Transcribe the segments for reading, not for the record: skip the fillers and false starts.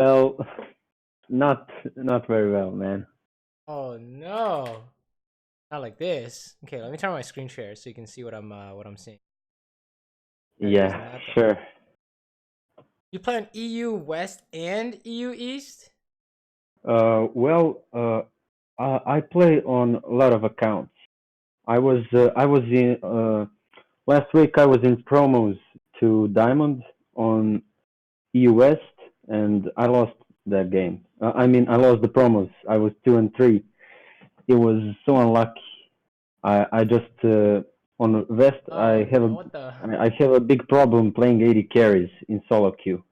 Well, not very well, man. Oh no, not like this. Okay, let me turn my screen share so you can see what I'm seeing. There is Yeah, nothing. sure. You play on EU West and EU East? Well, I play on a lot of accounts. I was in last week. I was in promos to Diamond on EU West, and I lost that game. I mean, I lost the promos. I was 2-3. It was so unlucky. I just on West. Oh no, what the? I have a big problem playing AD carries in solo queue.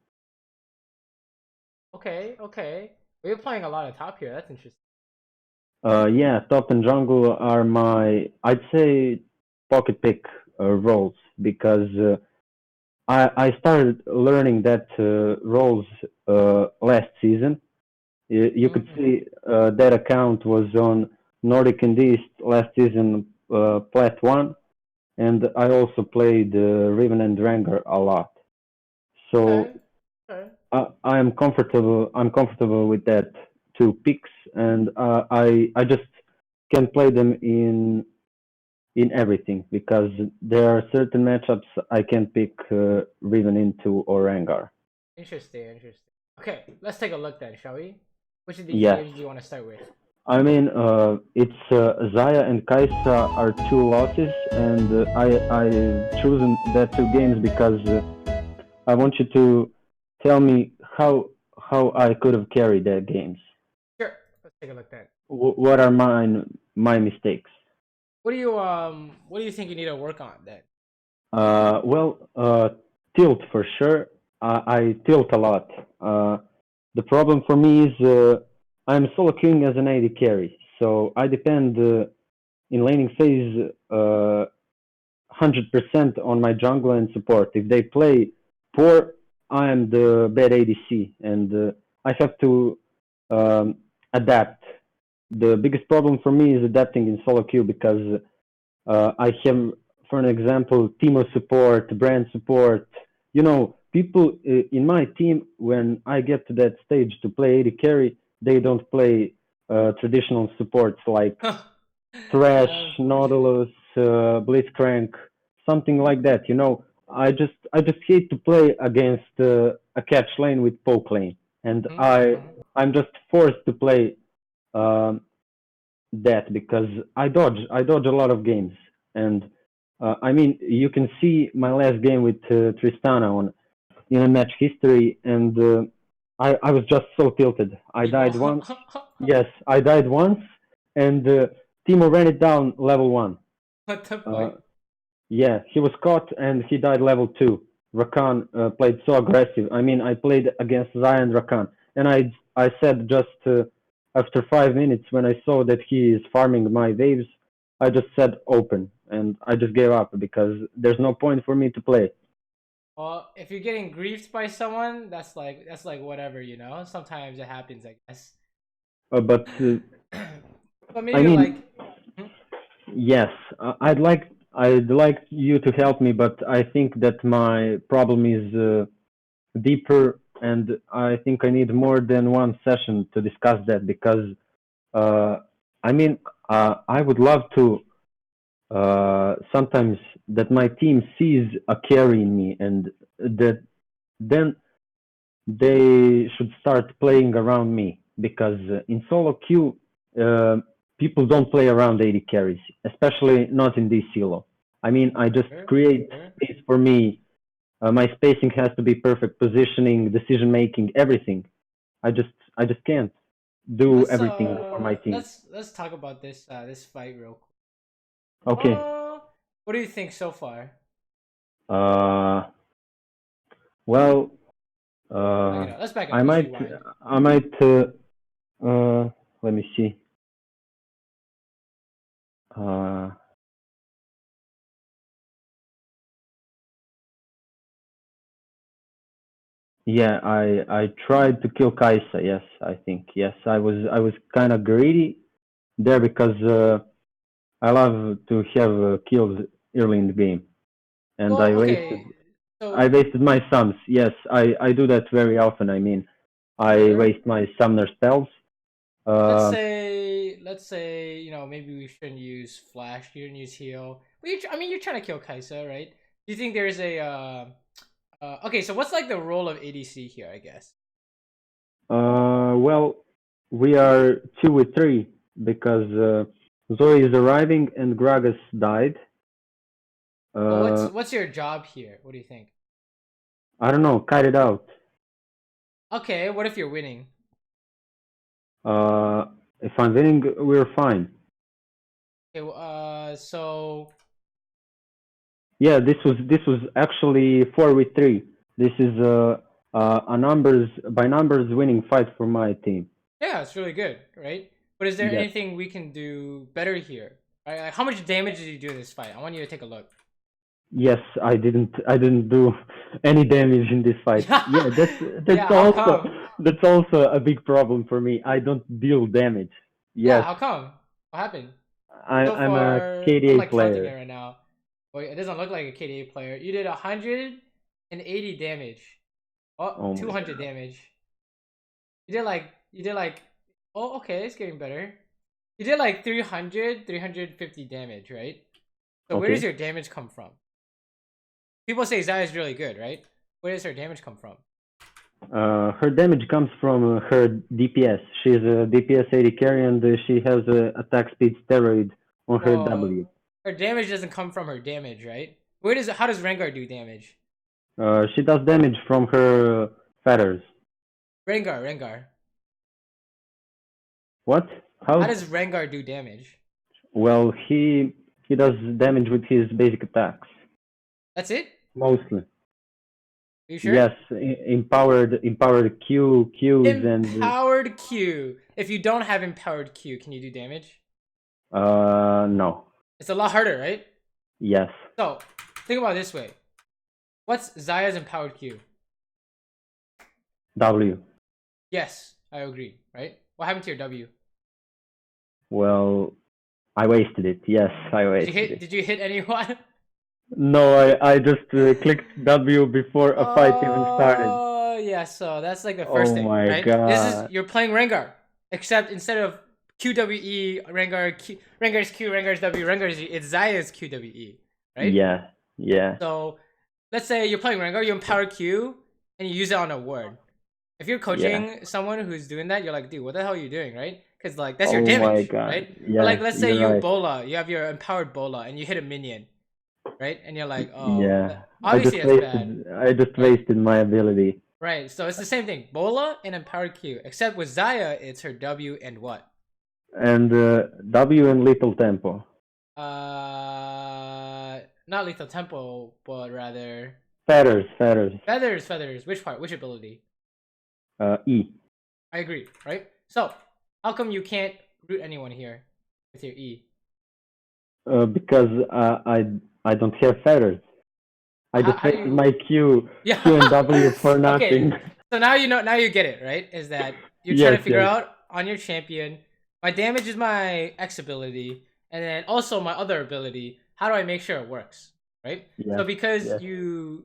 Okay, okay. We're playing a lot of top here. That's interesting. Yeah, top and jungle are my, I'd say, pocket pick roles because I started learning that roles last season. You could Mm-hmm. see that account was on Nordic and East last season, Plat 1, and I also played Riven and Dranger a lot. So Okay, okay. I'm comfortable. I'm comfortable with that two picks, and I just can play them in everything because there are certain matchups I can pick Riven into or Rengar. Interesting, interesting. Okay, let's take a look then, shall we? Which of these Yes, games do you want to start with? I mean it's Zaya and Kaisa are two losses, and I chosen that two games because I want you to tell me how I could have carried that games. Sure. Let's take a look then. What are my mistakes? What do you think you need to work on then? Well, tilt for sure. I tilt a lot. The problem for me is I'm solo queuing as an AD carry, so I depend in laning phase 100% on my jungler and support. If they play poor, I am the bad ADC, and I have to adapt. The biggest problem for me is adapting in solo queue because I have, for an example, Timo support, brand support. You know, people in my team, when I get to that stage to play AD carry, they don't play traditional supports like Thresh, Unfortunate. Nautilus, Blitzcrank, something like that. You know, I just hate to play against a catch lane with poke lane, and Mm-hmm. I'm just forced to play um, that because I dodge a lot of games, and I mean you can see my last game with Tristana on in a match history, and I was just so tilted. I Yo. died once. Yes, I died once, and Timo ran it down level 1. What the Uh, fuck? yeah, he was caught and he died level 2. Rakan played so aggressive. I mean, I played against Zion Rakan, and I said just after 5 minutes when I saw that he is farming my waves, I just said open, and I just gave up because there's no point for me to play. Well, if you're getting griefed by someone, that's like whatever, you know. Sometimes it happens, I guess. But But I maybe mean, like, hmm? yes, I'd like you to help me, but I think that my problem is deeper, and I think I need more than one session to discuss that because uh, I mean I would love to sometimes that my team sees a carry in me, and that then they should start playing around me because in solo queue uh, people don't play around 80 carries, especially not in this silo. I mean, I just Sure, create sure. space for me. My spacing has to be perfect, positioning, decision making, everything. I just can't do Let's everything for my team. let's talk about this fight real quick. Okay. What do you think so far? Uh, well, Back it uh, up. Let's back it up. I Let's might, rewind. I might. Let me see. Uh, yeah, I tried to kill Kaisa. Yes, I think. Yes, I was kind of greedy there because I love to have kills early in the game, and I Well, wasted okay. I So wasted my sums. Yes, I do that very often. I mean, I Sure. waste my summoner spells. Let's say, you know, maybe we shouldn't use flash. You shouldn't use heal. But I mean, you're trying to kill Kaisa, right? Do you think there's a okay, so what's like the role of ADC here? I guess. Well, we are 2-3 because Zoe is arriving and Gragas died. Well, what's your job here? What do you think? I don't know. Kite it out. Okay, what if you're winning? If I'm winning, we're fine. Okay, so yeah, this was actually 4-3. This is a numbers by numbers winning fight for my team. yeah, it's really good, right? But is there Yes. anything we can do better here? Right? Like, how much damage did you do in this fight? I want you to take a look. Yes, I didn't do any damage in this fight. Yeah, that's also a big problem for me. I don't deal damage. Yeah, Yes, how come? What happened? I'm a I'm KDA like counting it player. right now. Wait, it doesn't look like a KDA player. You did 180 damage. Oh my 200 God. damage. You did like oh, okay, it's getting better. You did like 350 damage, right? So where does Okay. your damage come from? People say Zaya is really good, right? Where does her damage come from? Her damage comes from her DPS. She's a DPS 80 carry and she has a attack speed steroid on her Well, W. her damage doesn't come from her damage, right? How does Rengar do damage? She does damage from her feathers. Rengar. What? How does Rengar do damage? Well, he does damage with his basic attacks. That's it? Mostly. Are you sure? Yes, empowered Qs and empowered Q. If you don't have empowered Q, can you do damage? no. It's a lot harder, right? Yes. So think about it this way. What's Zaya's empowered Q? W. Yes, I agree, right? What happened to your W? Well, I wasted it. Yes, I wasted it. Did you hit anyone? No, I just clicked W before a fight even started. Oh yeah, so that's like the first thing, my right? God. You're playing Rengar, except instead of QWE, Rengar's Q, Rengar's W, it's Zaya's QWE, right? Yeah. So let's say you're playing Rengar, you empower Q, and you use it on a ward. If you're coaching someone who's doing that, you're like, dude, what the hell are you doing, right? Because like that's your damage, my God. right? Yeah, But like let's say you're right. Bola, you have your empowered Bola, and you hit a minion, right? And you're like, oh, Yeah. obviously that's bad. I just wasted my ability. Right, so it's the same thing. Bola and empowered Q, except with Zaya, it's her W and what? And W and lethal tempo. Not lethal tempo, but rather Feathers. Feathers. Which part? Which ability? E. I agree, right? So, how come you can't root anyone here with your E? Because I don't have feathers. I just wasted my Q and W for nothing. Okay. So now you get it, right? Is that you're trying to figure out on your champion, my damage is my X ability, and then also my other ability, how do I make sure it works, right? So because you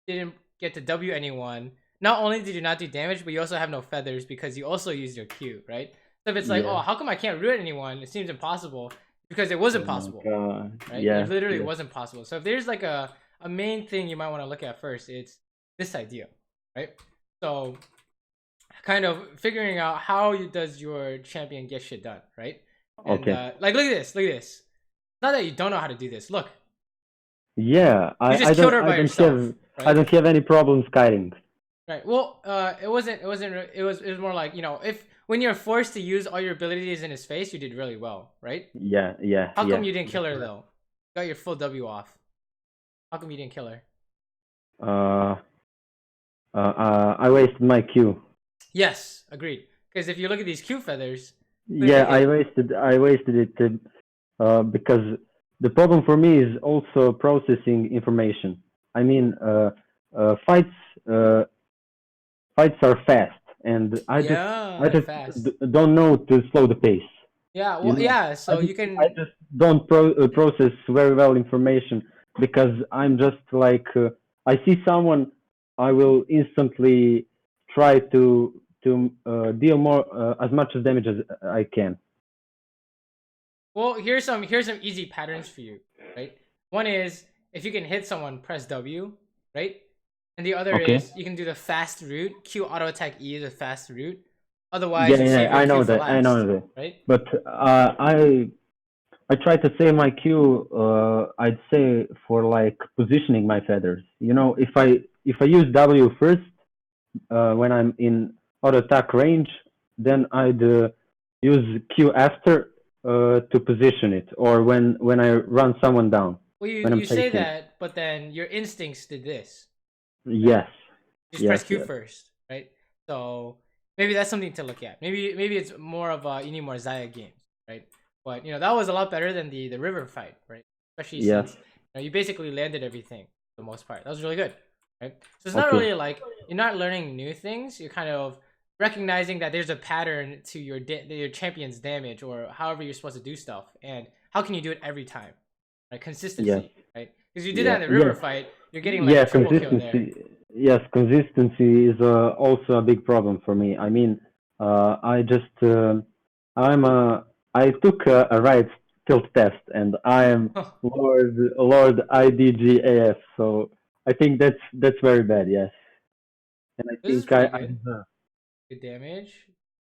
didn't get to W anyone, not only did you not do damage, but you also have no feathers because you also used your Q, right? So if it's like, oh, how come I can't root anyone? It seems impossible because it was impossible, right? It literally wasn't possible. So if there's like a main thing you might want to look at first, it's this idea, right? So kind of figuring out how does your champion get shit done, right? And like look at this. Not that you don't know how to do this. Look. Yeah, I don't have any problems kiting. Right. Well, it was more like, you know, when you're forced to use all your abilities in his face, you did really well, right? Yeah. How come you didn't kill her though? Got your full W off. How come you didn't kill her? I wasted my Q. Yes, agreed. Because if you look at these Q feathers. Yeah, I wasted it because the problem for me is also processing information. I mean, fights are fast, and I just don't know to slow the pace. Yeah, well, so you can. I just don't process very well information because I'm just like I see someone, I will instantly try to to deal more as much damage as I can. Well, here's some easy patterns for you, right? One is if you can hit someone, press W, right? And the other is you can do the fast route. Q auto attack E is a fast route. Otherwise, you save your Q for last. I know that. Right? But I try to save my Q. I'd say for like positioning my feathers. You know, if I use W first when I'm in auto attack range, then I'd use Q after to position it, or when I run someone down. Well, you say that, but then your instincts did this. Right? Yes. Just press Q first, right? So maybe that's something to look at. Maybe it's more of you need more Xayah games, right? But you know that was a lot better than the river fight, right? Especially since you basically landed everything for the most part. That was really good, right? So it's not really like you're not learning new things. You're kind of recognizing that there's a pattern to your champion's damage or however you're supposed to do stuff, and how can you do it every time, right? Consistency, right? Because you did that in the river fight, you're getting like a triple kill there. Yes, consistency is also a big problem for me. I mean, I took a Riot tilt test, and I am Lord IDGAF. So I think that's very bad. Yes, and I think I deserve. Good damage.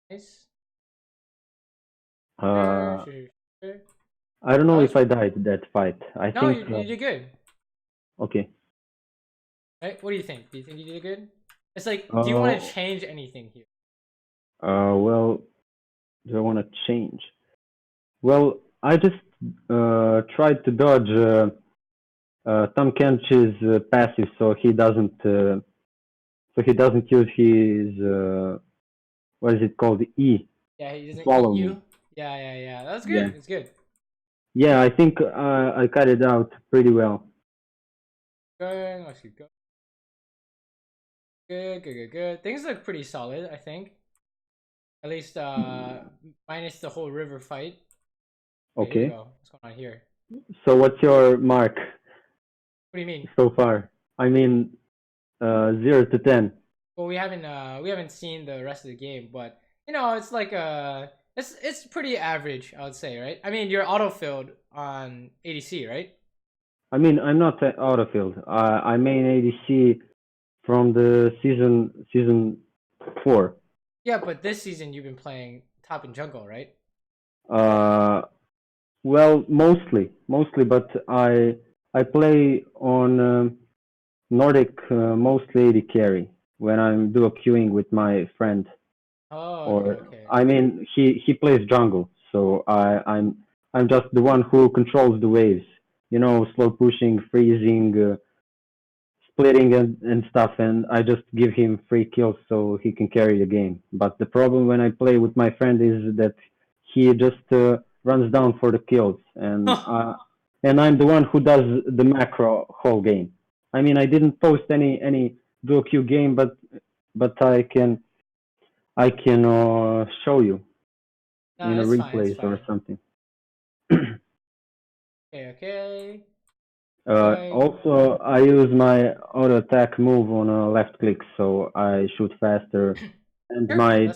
Nice. I don't know if I died that fight. I think you did good. Okay. Right? What do you think? Do you think you did good? It's like, do you want to change anything here? Well, do I want to change? Well, I just tried to dodge Tom Kench's passive, so he doesn't use his what is it called? E. Yeah, he doesn't follow eat you. Me. Yeah. That's good. Yeah. It's good. Yeah, I think I cut it out pretty well. Good. Let's keep going. Good. Things look pretty solid, I think. At least minus the whole river fight. Okay. Here we go. What's going on here? So what's your mark? What do you mean? So far, I mean, 0 to 10. Well, we haven't seen the rest of the game, but you know, it's like it's pretty average, I would say, right? I mean, you're autofilled on ADC, right? I mean, I'm not autofilled. I main ADC from the season 4. Yeah, but this season you've been playing top and jungle, right? Well, mostly, but I play on Nordic mostly AD carry when I'm duo queuing with my friend. Oh, okay. I mean, he plays jungle, so I'm just the one who controls the waves. You know, slow pushing, freezing, splitting and stuff, and I just give him free kills so he can carry the game. But the problem when I play with my friend is that he just runs down for the kills, and I'm the one who does the macro whole game. I mean, I didn't post any duo queue game, but I can show you in a replay or something. Okay. Also, I use my auto attack move on left click, so I shoot faster, and my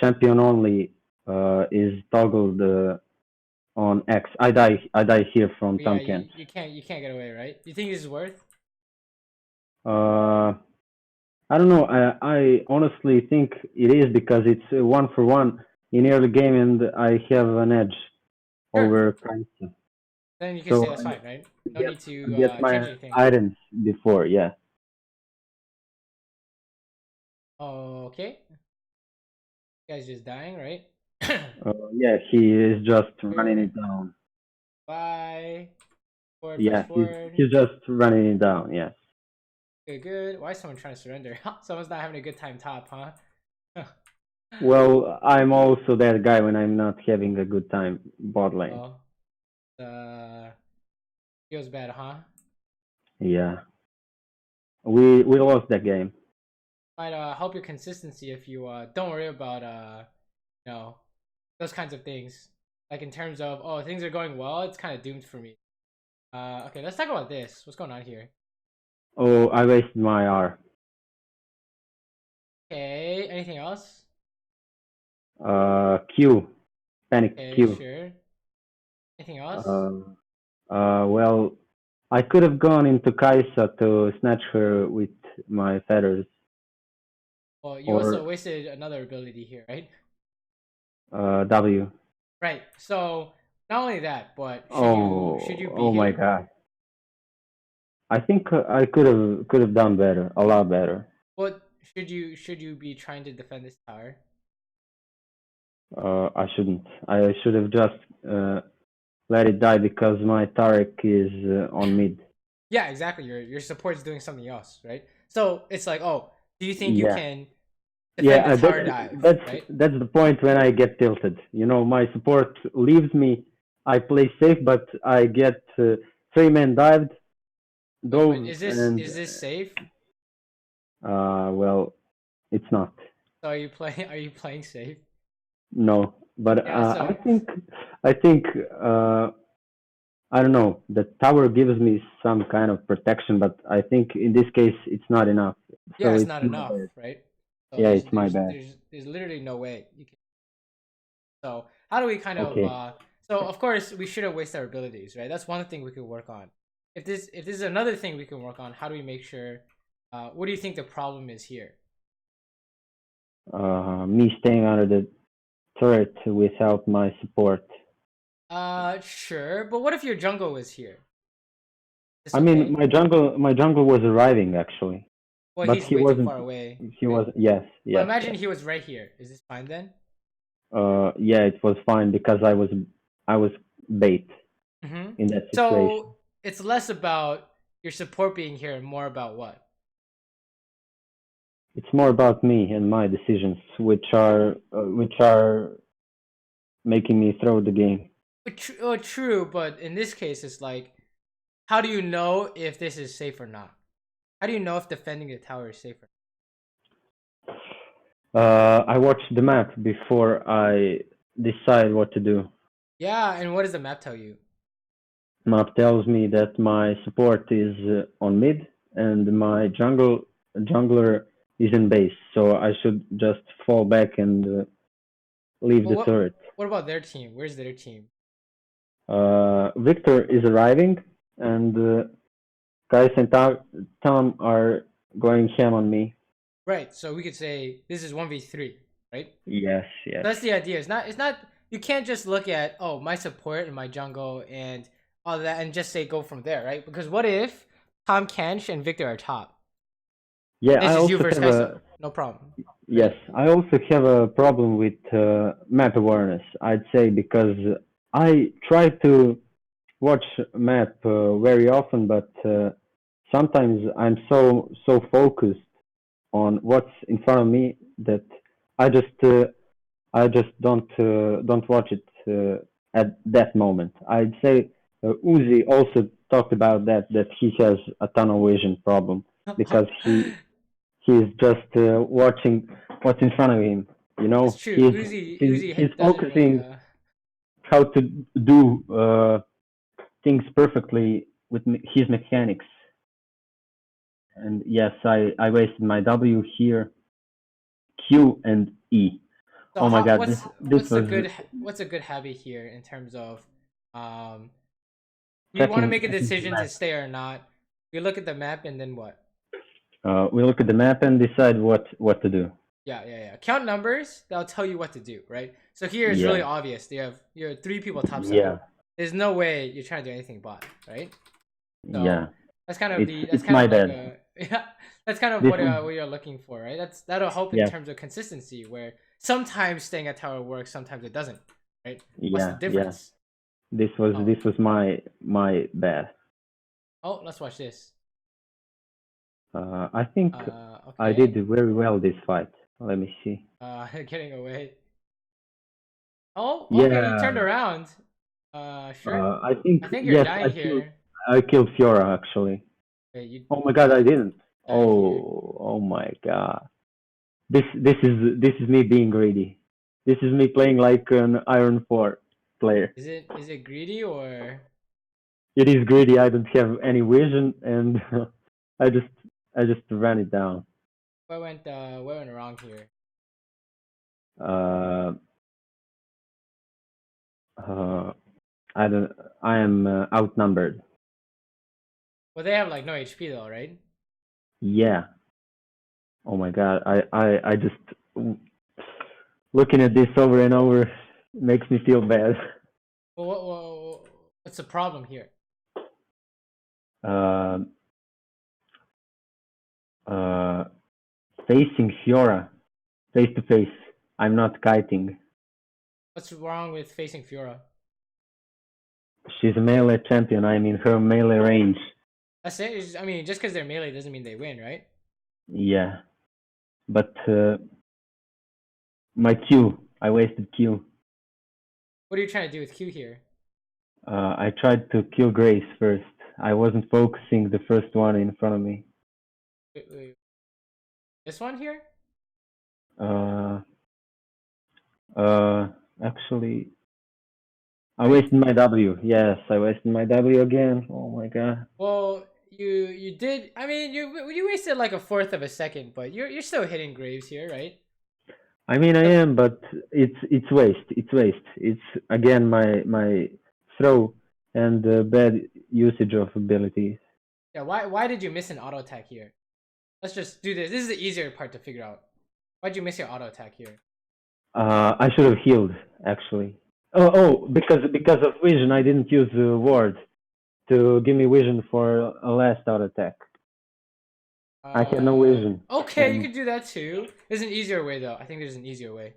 champion only is toggled on X. I die here from Tom Kent. You can't get away, right? Do you think this is worth? I don't know. I honestly think it is because it's 1-for-1 in early game, and I have an edge over Princeton. Then you can say that's fine, right? No need to get my change anything. items before, yeah. Okay. You guys just dying, right? Yeah, he is just running it down. Bye. Forward, he's just running it down, yes. Good. Why is someone trying to surrender? Someone's not having a good time top, huh? Well, I'm also that guy when I'm not having a good time bot lane. Feels bad, huh? Yeah. We lost that game. Might help your consistency if you don't worry about you know, those kinds of things. Like in terms of things are going well, it's kind of doomed for me. Okay, let's talk about this. What's going on here? Oh, I wasted my R. Okay. Anything else? Q. Panic Okay, Q. sure. Anything else? Uh, well, I could have gone into Kaisa to snatch her with my feathers, Well, you also or wasted another ability here, right? W. Right. So not only that, but should you be Oh my here? God! I think I could have done better, a lot better. What should you be trying to defend this tower? I shouldn't. I should have just let it die because my Tarek is on mid. Yeah, exactly. Your support's doing something else, right? So it's like, oh, do you think you Yeah, can defend the yeah. tower dive, right? That's the point when I get tilted. You know, my support leaves me. I play safe, but I get three men dived, Wait, but dove, and is this safe? well, it's not. So are you playing safe? No, but Yeah. So I think I don't know. The tower gives me some kind of protection, but I think in this case it's not enough. yeah, So it's it's not my enough, bad. right? So Yeah, it's my bad. there's literally no way you can. So how do we kind of Okay. so of course we shouldn't waste our abilities, right? That's one thing we could work on. If this is another thing we can work on, how do we make sure what do you think the problem is here? Me staying under the turret without my support. Sure, but what if your jungle was here? Is this I mean, okay? my jungle was arriving actually, Well, but he's he way too wasn't. far away, He right? was. Yes, Well, yes, imagine yes. he was right here. Is this fine then? Yeah, it was fine because I was bait Mm-hmm. in that situation. So it's less about your support being here and more about what? It's more about me and my decisions, which are making me throw the game. True, but in this case, it's like, how do you know if this is safe or not? How do you know if defending the tower is safer? I watch the map before I decide what to do. Yeah, and what does the map tell you? Map tells me that my support is on mid and my jungler is in base, so I should just fall back and leave But the turret. what about their team? Where's their team? Victor is arriving, and Kais and Tom are going ham on me. Right. So we could say this is 1v3, right? Yes, yes. That's the idea. It's not you can't just look at oh my support and my jungle and all that and just say go from there, right? Because what if Tom Kench and Victor are top? Yeah, This I is you also versus have Kai'Sa. a No problem. yes. Right? I also have a problem with map awareness. I'd say because I try to watch map very often, but sometimes I'm so focused on what's in front of me that I just uh, I just don't watch it at that moment. I'd say Uzi also talked about that he has a tunnel vision problem because he's just watching what's in front of him. You That's know, true. Uzi he's doesn't really focusing how to do things perfectly with his mechanics. And yes, I wasted my W here, Q and E. so Oh my how God, this was what's a good habit here in terms of um we want to make a checking the decision to map. stay or not. We look at the map and then what? We look at the map and decide what to do. Yeah. Count numbers. That'll tell you what to do, right? So here it's really Yeah, obvious. You have three people top side. yeah, There's no way you're trying to do anything bot, right? So yeah. that's It's kind my of like bad. a yeah. That's kind of This was what you're looking for, right? That'll help in yeah, terms of consistency. Where sometimes staying at tower works, sometimes it doesn't, right? What's the yeah. difference? Oh, This was my bad. oh, let's watch this. I think I did Okay. very well this fight. Let me see. Getting away. Oh, okay. You turned Yeah, around. Sure. I think I think you're yes, dying here. I killed Fiora actually. Okay, you Oh my God, I didn't. died here. Oh my God. This is me being greedy. This is me playing like an Iron 4 player. Is it greedy or It is greedy. I don't have any vision, and I just I just ran it down. what went wrong here? I don't. I am outnumbered. Well, they have like no HP though, right? Yeah. Oh my god. I just looking at this over and over makes me feel bad. Well, what's the problem here? Uh, Facing Fiora face to face. I'm not kiting. What's wrong with facing Fiora? She's a melee champion. I'm in her melee range. That's it. I mean, just because they're melee doesn't mean they win, right? Yeah, but my Q. I wasted Q. What are you trying to do with Q here? I tried to kill Grace first. I wasn't focusing the first one in front of me. Wait. This one here? Actually, I wasted my W. Yes, I wasted my W again. Oh my god. Well, you did. I mean, you wasted like a fourth of a second, but you're still hitting Graves here, right? I mean, I am, but it's waste. It's waste. It's again my throw and bad usage of abilities. Yeah. Why did you miss an auto attack here? Let's just do this. This is the easier part to figure out. Why'd you miss your auto attack here? I should have healed actually. Oh, because of vision, I didn't use the ward to give me vision for a last auto attack. I had no vision. Okay, you could do that too. There's an easier way though. I think there's an easier way.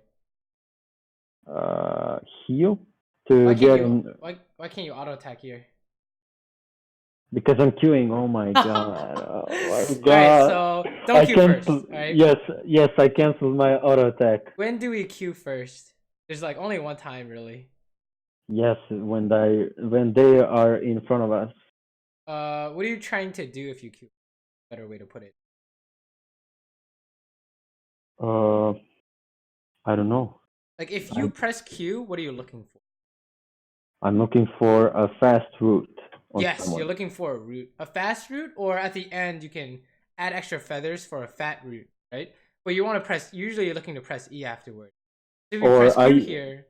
Heal to Why get can't in. you? Why can't you auto attack here? Because I'm queuing. Oh my god. Oh my god. Alright, so don't queue first. Alright? Yes, I canceled my auto attack. When do we queue first? There's like only one time really. Yes, when they are in front of us. What are you trying to do if you queue? Better way to put it. I don't know. Like if you press Q, what are you looking for? I'm looking for a fast route. Yes, someone. you're looking for a route, a fast route, or at the end you can add extra feathers for a fat route, right? But you want to press. Usually, you're looking to press E afterward. So if you press Q here,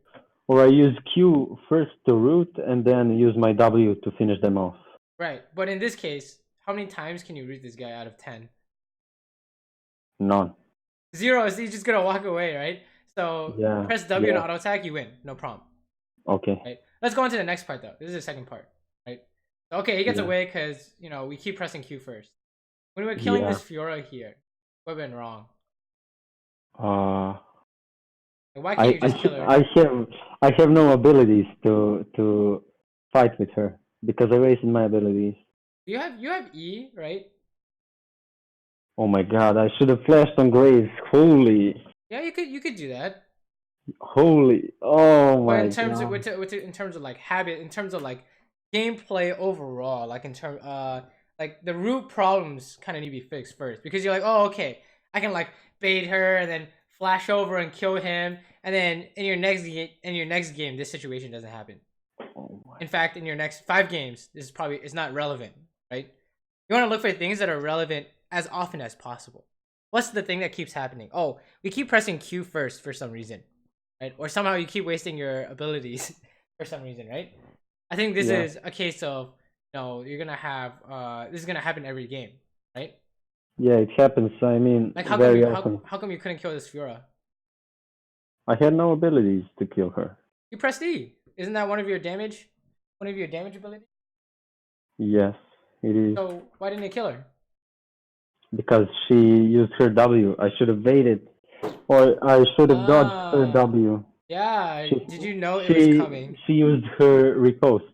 or I use Q first to route and then use my W to finish them off. Right, but in this case, how many times can you route this guy out of 10? None. 0, so you're just gonna walk away, right? So press W and auto attack, you win, no problem. Okay. Right. Let's go on to the next part though. This is the second part, right? So, okay, he gets away because we keep pressing Q first. When we're killing this Fiora here, what went wrong? Why can't you just kill her? I have no abilities to fight with her because I wasted my abilities. You have E, right? Oh my god, I should have flashed on Graves. Holy. Yeah, you could do that. Holy. Oh my god. God. In terms of like habit, in terms of like gameplay overall, like in terms like the root problems kind of need to be fixed first, because you're like, oh, okay, I can like bait her and then flash over and kill him, and then in your next game this situation doesn't happen. In fact, in your next 5 games, this is probably it's not relevant, right? You want to look for things that are relevant as often as possible. What's the thing that keeps happening? Oh, we keep pressing Q first for some reason, right? Or somehow you keep wasting your abilities for some reason, right? I think this is a case of you're gonna have this is gonna happen every game, right? Yeah, it happens. I mean, like how come you couldn't kill this Fiora? I had no abilities to kill her. You pressed E. Isn't that one of your damage abilities? Yes, it is. So why didn't you kill her? Because she used her W. I should have waited, or I should have dodged her W. Yeah, did you know it was coming? She used her riposte.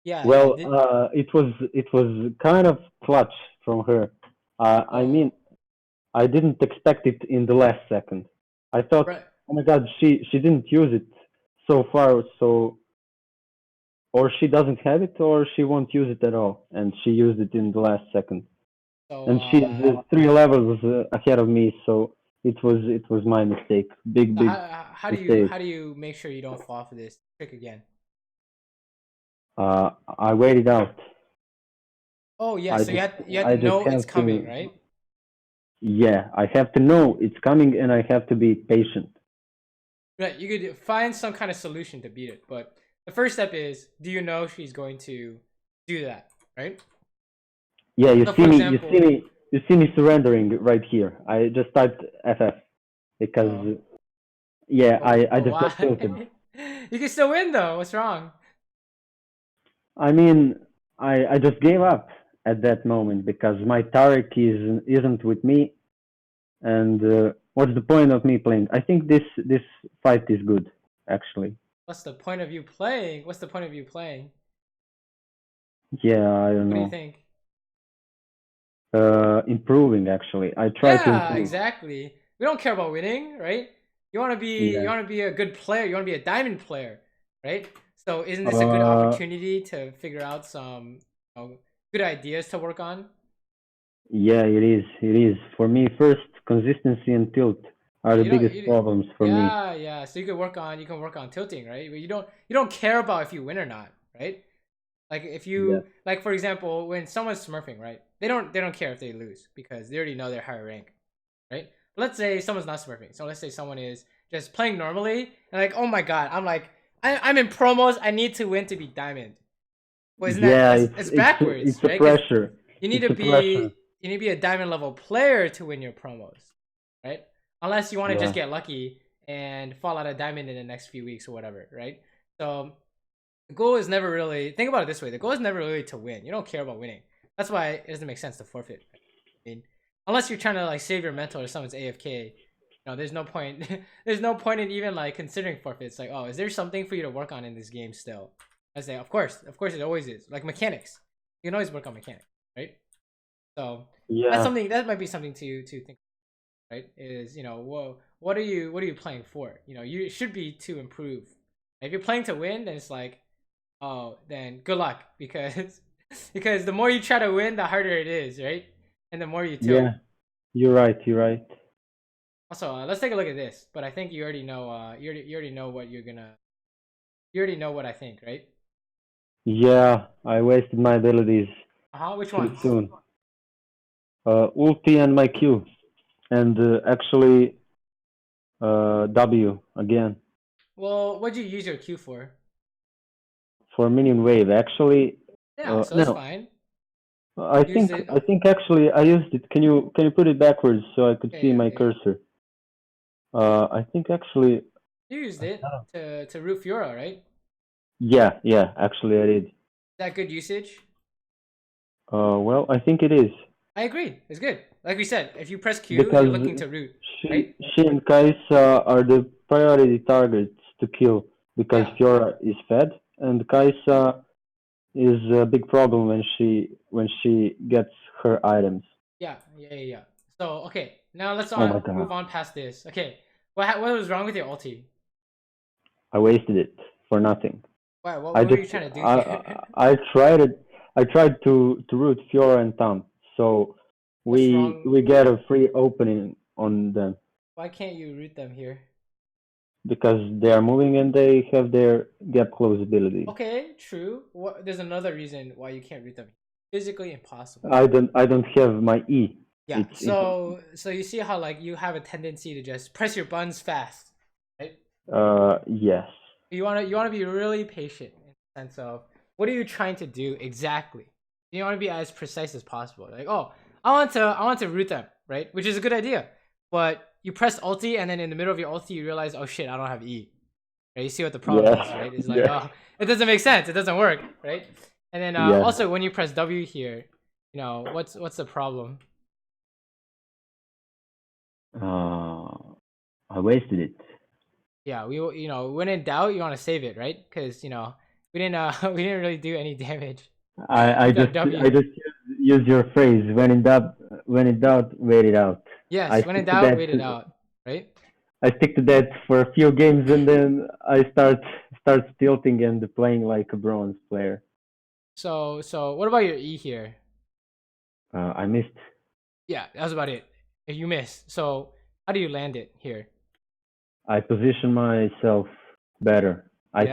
Yeah. Well, it was kind of clutch from her. I mean, I didn't expect it in the last second. I thought, oh my god, she didn't use it so far, so or she doesn't have it, or she won't use it at all, and she used it in the last second. So, and she's 3 levels ahead of me, so it was my mistake. Big how do you make sure you don't fall for this trick again? I waited out. Oh yeah, so you had to know it's coming, right? Yeah, I have to know it's coming, and I have to be patient. Right, you could find some kind of solution to beat it, but the first step is, do you know she's going to do that, right? Yeah, So for example, you see me surrendering right here. I just typed FF because yeah, I just got tilted. why? You can still win though. What's wrong? I mean, I just gave up at that moment because my Tarek isn't with me, and what's the point of me playing? I think this fight is good, actually. What's the point of you playing? What's the point of you playing? Yeah, I don't What do you know. think? Improving actually. I try to Yeah, improve. exactly. We don't care about winning, right? You want to be Yeah. a good player. You want to be a diamond player, right? So isn't this a good Uh, opportunity to figure out some good ideas to work on? yeah, it is. It is. For me, first, consistency and tilt are the You don't, biggest you, problems for me. yeah, yeah. So you can work on tilting, right? But you don't care about if you win or not, right? Like if Yeah. you like for example, when someone's smurfing, right? They don't care if they lose because they already know they're higher rank, right? But let's say someone's not smurfing. So let's say someone is just playing normally and like, oh my god, I'm in promos. I need to win to be diamond. Well, isn't that Yeah, it's backwards, it's a right? Because pressure. It's a pressure. you need to be a diamond level player to win your promos, right? Unless you want to just Yeah. get lucky and fall out of diamond in the next few weeks or whatever, right? So the goal is never really, think about it this way, the goal is never really to win. You don't care about winning. That's why it doesn't make sense to forfeit. I mean, unless you're trying to like save your mental or someone's AFK, there's no point. There's no point in even like considering forfeits. Like, oh, is there something for you to work on in this game still? I say, of course, it always is. Like mechanics, you can always work on mechanics, right? So that's Yeah. something that might be something to think, right? Is whoa, what are you playing for? You should be to improve. If you're playing to win, then it's like, oh, then good luck because because the more you try to win, the harder it is, right? And the more you tilt. Yeah. You're right. You're right. Also, let's take a look at this. But I think you already know. You already know what you're gonna. You already know what I think, right? Yeah, I wasted my abilities Which too ones? soon. Ulti and my Q, and actually W again Well, what'd you use your Q for? for minion wave. Actually, Yeah, so that's no, fine. I Use think it. I think actually I used it. Can you put it backwards so I could Yeah, see yeah, my yeah. cursor? I think actually, You used it to root Fiora, right? Is yeah, actually I did. that good usage? Well, I think it is I agree. It's good. Like we said, if you press Q, you're looking because to root, right? she and Kaisa are the priority targets to kill because Yeah, Fiora is fed and Kaisa is a big problem when she gets her items. yeah. So okay, now let's Oh my move god, on past this. Okay, what was wrong with your ulti? I wasted it for nothing. Why? What I were just you trying to do here? I tried it. I tried to root Fiora and Tom, so What's wrong? we get a free opening on them Why can't you root them here? because they are moving and they have their gap close ability. Okay, true. There's another reason why you can't root them. Physically impossible. I don't have my E. Yeah. It's So you see how like you have a tendency to just press your buttons fast, right? yes. You wanna be really patient in the sense of what are you trying to do exactly? You want to be as precise as possible. Like, oh, I want to root them, right? Which is a good idea. But you press ulti and then in the middle of your ulti you realize, oh shit, I don't have E. Right? You see what the problem is, Yeah. right? It's like, Yeah. oh, it doesn't make sense. It doesn't work, right? And then Yeah. also when you press W here, what's the problem? I wasted it. Yeah, when in doubt, you want to save it, right? Because we didn't we didn't really do any damage with our I W. just use your phrase when in doubt wait it out. I Yes, when in stick to doubt, that. wait it out, right? I stick to that for a few games and then I start tilting and playing like a bronze player. So what about your E here? I missed. Yeah, that was about it. You miss. So how do you land it here? I position myself better. Yeah, I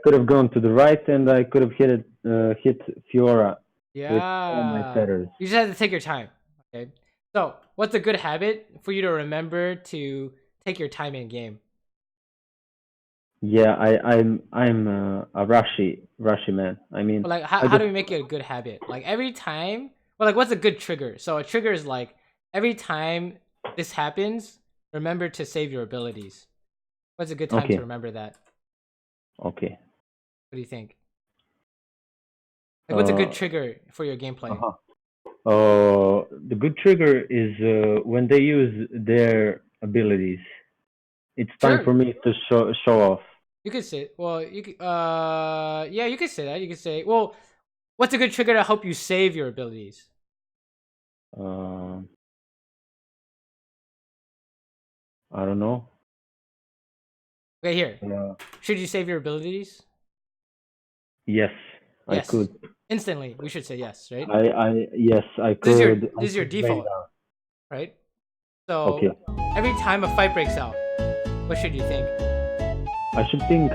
could have gone to the right and I could have hit Fiora with all my yeah. feathers. You just have to take your time. Okay. So, what's a good habit for you to remember to take your time in game? Yeah, I'm a rushy man. I mean, But like, I how do just we make it a good habit? Like every time, well, like what's a good trigger? So a trigger is like every time this happens, remember to save your abilities. What's a good time to okay, remember that? okay. What do you think? Like, what's a good Uh, trigger for your gameplay? uh-huh. The good trigger is when they use their abilities. It's time Sure, for me to show off. you could say. Well, you could. Yeah, you could say that. You could say. Well, what's a good trigger to help you save your abilities? Uh, I don't know. Okay, here. Uh, Should you save your abilities? yes, I Yes. could. Instantly, we should say yes, right? Yes, I This is your could. I this is your could wait it default, out. right? So Okay. every time a fight breaks out, what should you think? I should think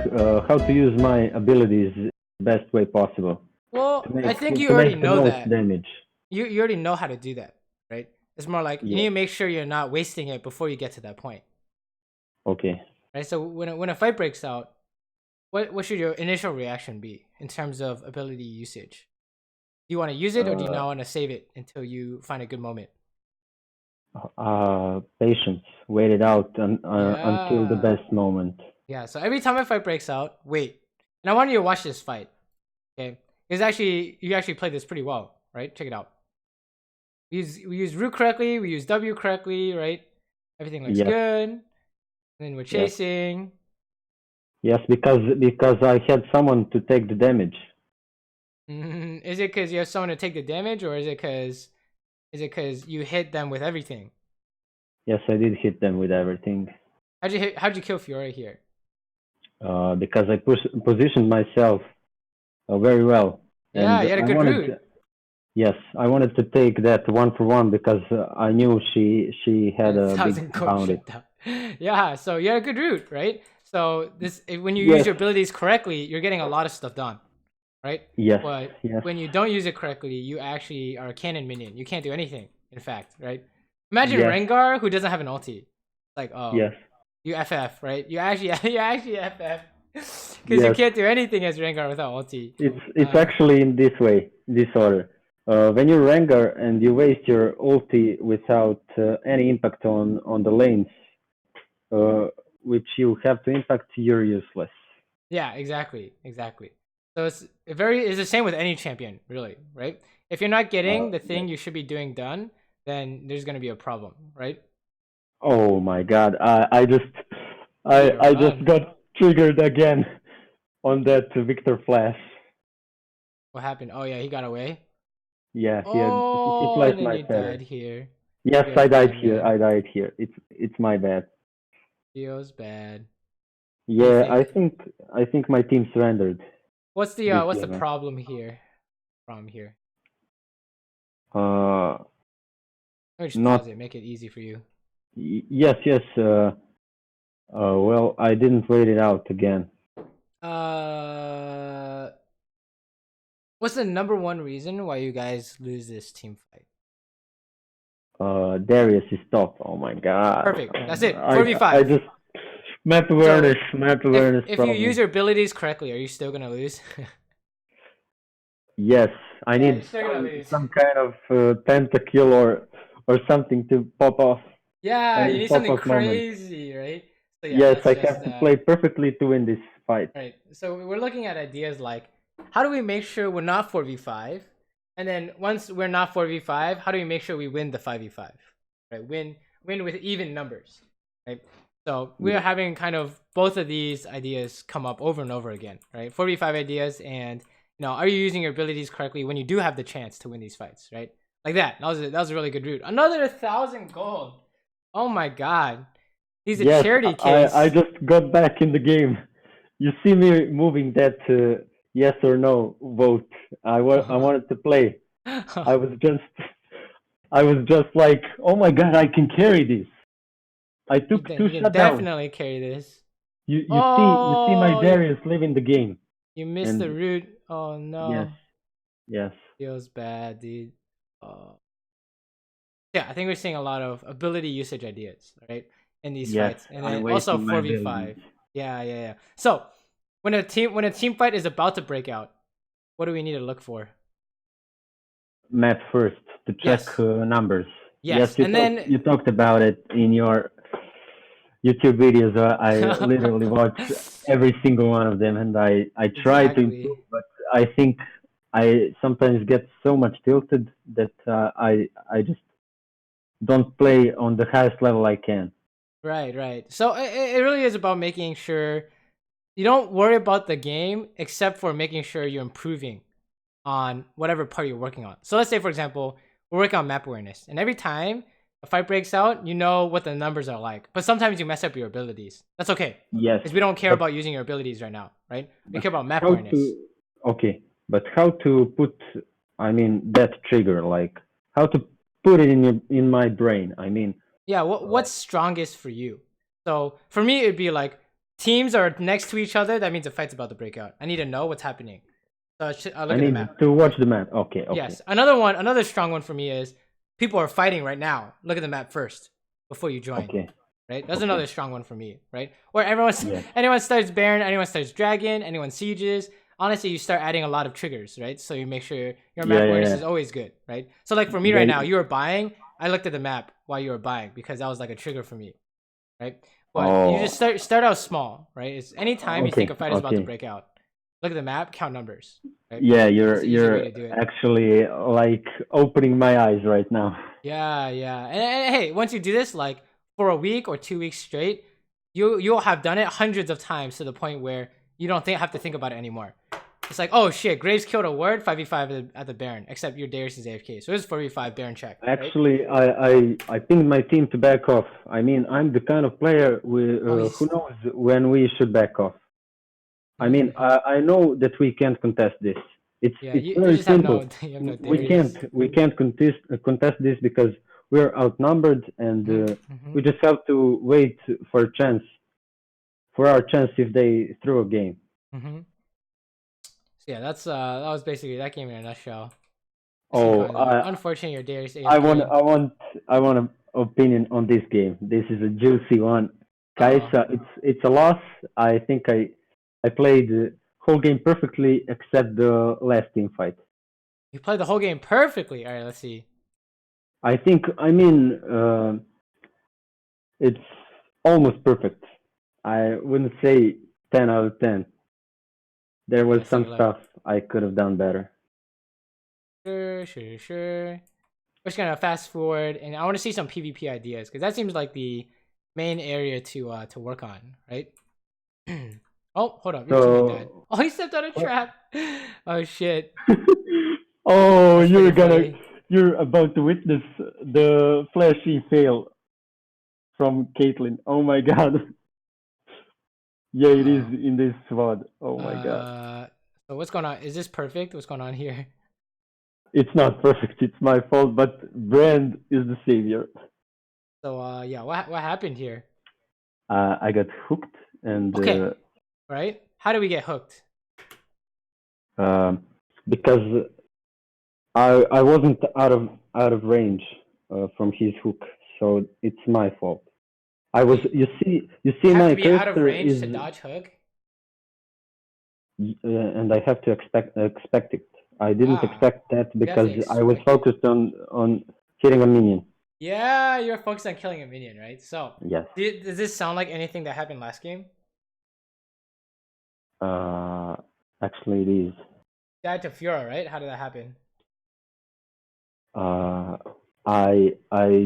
how to use my abilities the best way possible Well, I think you to already make the know most that. damage. You already know how to do that, right? It's more like you Yeah. need to make sure you're not wasting it before you get to that point, Okay. right? So when a fight breaks out, what should your initial reaction be in terms of ability usage? Do you want to use it or do you Uh, not want to save it until you find a good moment? Patience. Wait it out until the Yeah. best moment. Yeah, so every time a fight breaks out, wait. And I want you to watch this fight, okay? Because actually, you actually played this pretty well, right? Check it out. We use root correctly, we use W correctly, right? Everything looks Yes. good. And then we're Yes. chasing. Yes. Because I had someone to take the damage. Is it because you have someone to take the damage, or is it because you hit them with everything? Yes, I did hit them with everything. How'd you kill Fiora here? Because I positioned myself very well, Yeah, and you had a I good wanted. route. Yes, I wanted to take that 1-for-1 because I knew she had That a big doesn't go bounty. shut down. Yeah, so you had a good route, right? So when you use Yes, your abilities correctly, you're getting a lot of stuff done, right? yes, But yes, when you don't use it correctly, you actually are a cannon minion. You can't do anything, in fact, right? Imagine yes, Rengar who doesn't have an ulti. Like, oh, yes, you FF, right? You actually you actually FF because you yes. can't do anything as Rengar without ulti. It's actually in this way, this order. When you Rengar and you waste your ulti without any impact on the lanes, uh, which you have to impact, you're useless. Yeah, exactly. So it's the same with any champion, really, right? If you're not getting the Yes. thing you should be doing done, then there's gonna be a problem, right? Oh my God! You need to I just run. got triggered again on that Victor Flash. What happened? Oh yeah, he got away. Yeah, he Oh, and sliced then my you died feather. here. Yes, Feels bad, man. I died here. It's my bad. Feels bad. What do you Yeah, think? I think my team surrendered this What's the game. problem here? Problem here. Uh, Let me just pause not it. Make it easy for you. yes, yes. Well, I didn't wait it out again. Uh, what's the number one reason why you guys lose this team fight? Darius is top. Oh my God. Perfect. That's it. 4v5. I just So map if awareness if you use problem. your abilities correctly, are you still gonna lose? Yes, I Yeah, you're need still gonna lose. some kind of pentakill or something to pop off. I Yeah, you need need pop something off moment. crazy, right? So yeah, Yes, that's I just have to play perfectly to win this fight. right. So we're looking at ideas like how do we make sure we're not 4v5? And then once we're not 4v5, how do we make sure we win the 5v5? Right? Win with even numbers. Right? So we're Yeah. having kind of both of these ideas come up over and over again, right? 4v5 ideas and are you using your abilities correctly when you do have the chance to win these fights, right? Like that. That was a really good route. Another 1,000 gold. Oh my god. He's a Yes, charity I case. just got back in the game. You see me moving that yes or no vote. I wanted to play. I was just I was just like, oh my God, I can carry this. I he, took two he can shutdowns. definitely carry this. You see my Oh, Darius leaving the game. you missed the And route. Oh yes, no. yes. Feels bad, dude. Oh. Yeah, I think we're seeing a lot of ability usage ideas, right, in these Yes, fights, and I'm then also wasting my abilities. 4v5. Yeah, yeah, yeah. So when a team fight is about to break out, what do we need to look for? Map first to check Yes, numbers. Yes, yes, and then you talked about it in your YouTube videos. I literally watch every single one of them, and I try to improve, exactly. but I think I sometimes get so much tilted that I just don't play on the highest level I can. Right, right. So it really is about making sure you don't worry about the game except for making sure you're improving on whatever part you're working on. So let's say, for example, we're working on map awareness, and every time a fight breaks out, you know what the numbers are like. But sometimes you mess up your abilities. That's okay, Yes, because we don't care but about using your abilities right now, right? We but care about map how awareness. to okay, but how to put I mean that trigger like how to put it in my brain. I mean, Yeah, what's strongest for you? So for me, it'd be like teams are next to each other. That means a fight's about to break out. I need to know what's happening. So I I look at the need map. to watch Right? the map. Okay, okay, Yes. Another strong one for me is people are fighting right now. Look at the map first before you join. okay, Right? That's another okay. strong one for me. Right? Or Yes. anyone starts Baron, anyone starts Dragon, anyone sieges. Honestly, you start adding a lot of triggers, right? So you make sure your Yeah, map yeah, awareness yeah. is always good, right? So like for me Yeah, right now, you were buying. I looked at the map while you were buying because that was like a trigger for me, right? But you just oh, start out small, right? It's anytime you think okay, a fight is about to okay. break out, look at the map, count numbers, right? Yeah, That's the easy way you're to do it. actually like opening my eyes right now. Yeah, yeah. And hey, once you do this, like for a week or 2 weeks straight, you'll have done it hundreds of times to the point where you don't have to think about it anymore. It's like, oh shit, Graves killed a word 5v5 at the Baron, except your Darius is AFK, so it's 4v5 Baron check, right? Actually, I pinged my team to back off. I mean, I'm the kind of player Oh, who he's. knows when we should back off. I mean, I know that we can't contest this. Yeah, It's you very just have simple. no you have no We can't Darius. we can't contest this because we're outnumbered, and Mm-hmm. we just have to wait for a chance for our chance if they throw a game. Mm-hmm. So yeah, that was basically that game in a nutshell. Missing Oh, coins though. Unfortunately, your Darius I want AFK. I want I want an opinion on this game. This is a juicy one, guys. Oh, It's a loss. I think I played the whole game perfectly except the last team fight. you played the whole game perfectly. All right, let's see. I mean it's almost perfect. I wouldn't say 10 out of 10. There Okay, was let's take some a look. stuff I could have done better. Sure, sure, sure. We're just gonna fast forward, and I want to see some PvP ideas because that seems like the main area to work on, right? Oh, hold up, your teammate died. So, Oh, he stepped on a trap. Oh shit, oh, that's pretty funny. you're about to witness the flashy fail from Caitlyn. Oh my god. Yeah, it is Uh in this SWAT. Oh oh. my god. So what's going on? Is this perfect? What's going on here? It's not perfect. It's my fault, but Brand is the savior. So yeah, what happened here? I got hooked, and Okay, right? How do we get hooked? um, because I wasn't out of range from his hook, so it's my fault. I was. Wait, You you see, have to my be out of cursor range to is, dodge hook. and I have to expect it. I didn't Ah, expect that you have to because I was expect it. focused on hitting a minion. Yeah, you're focused on killing a minion, right? So, Yes. does this sound like anything that happened last game? Uh, Actually, it is. Died to Fiora, right? How did that happen? Uh, I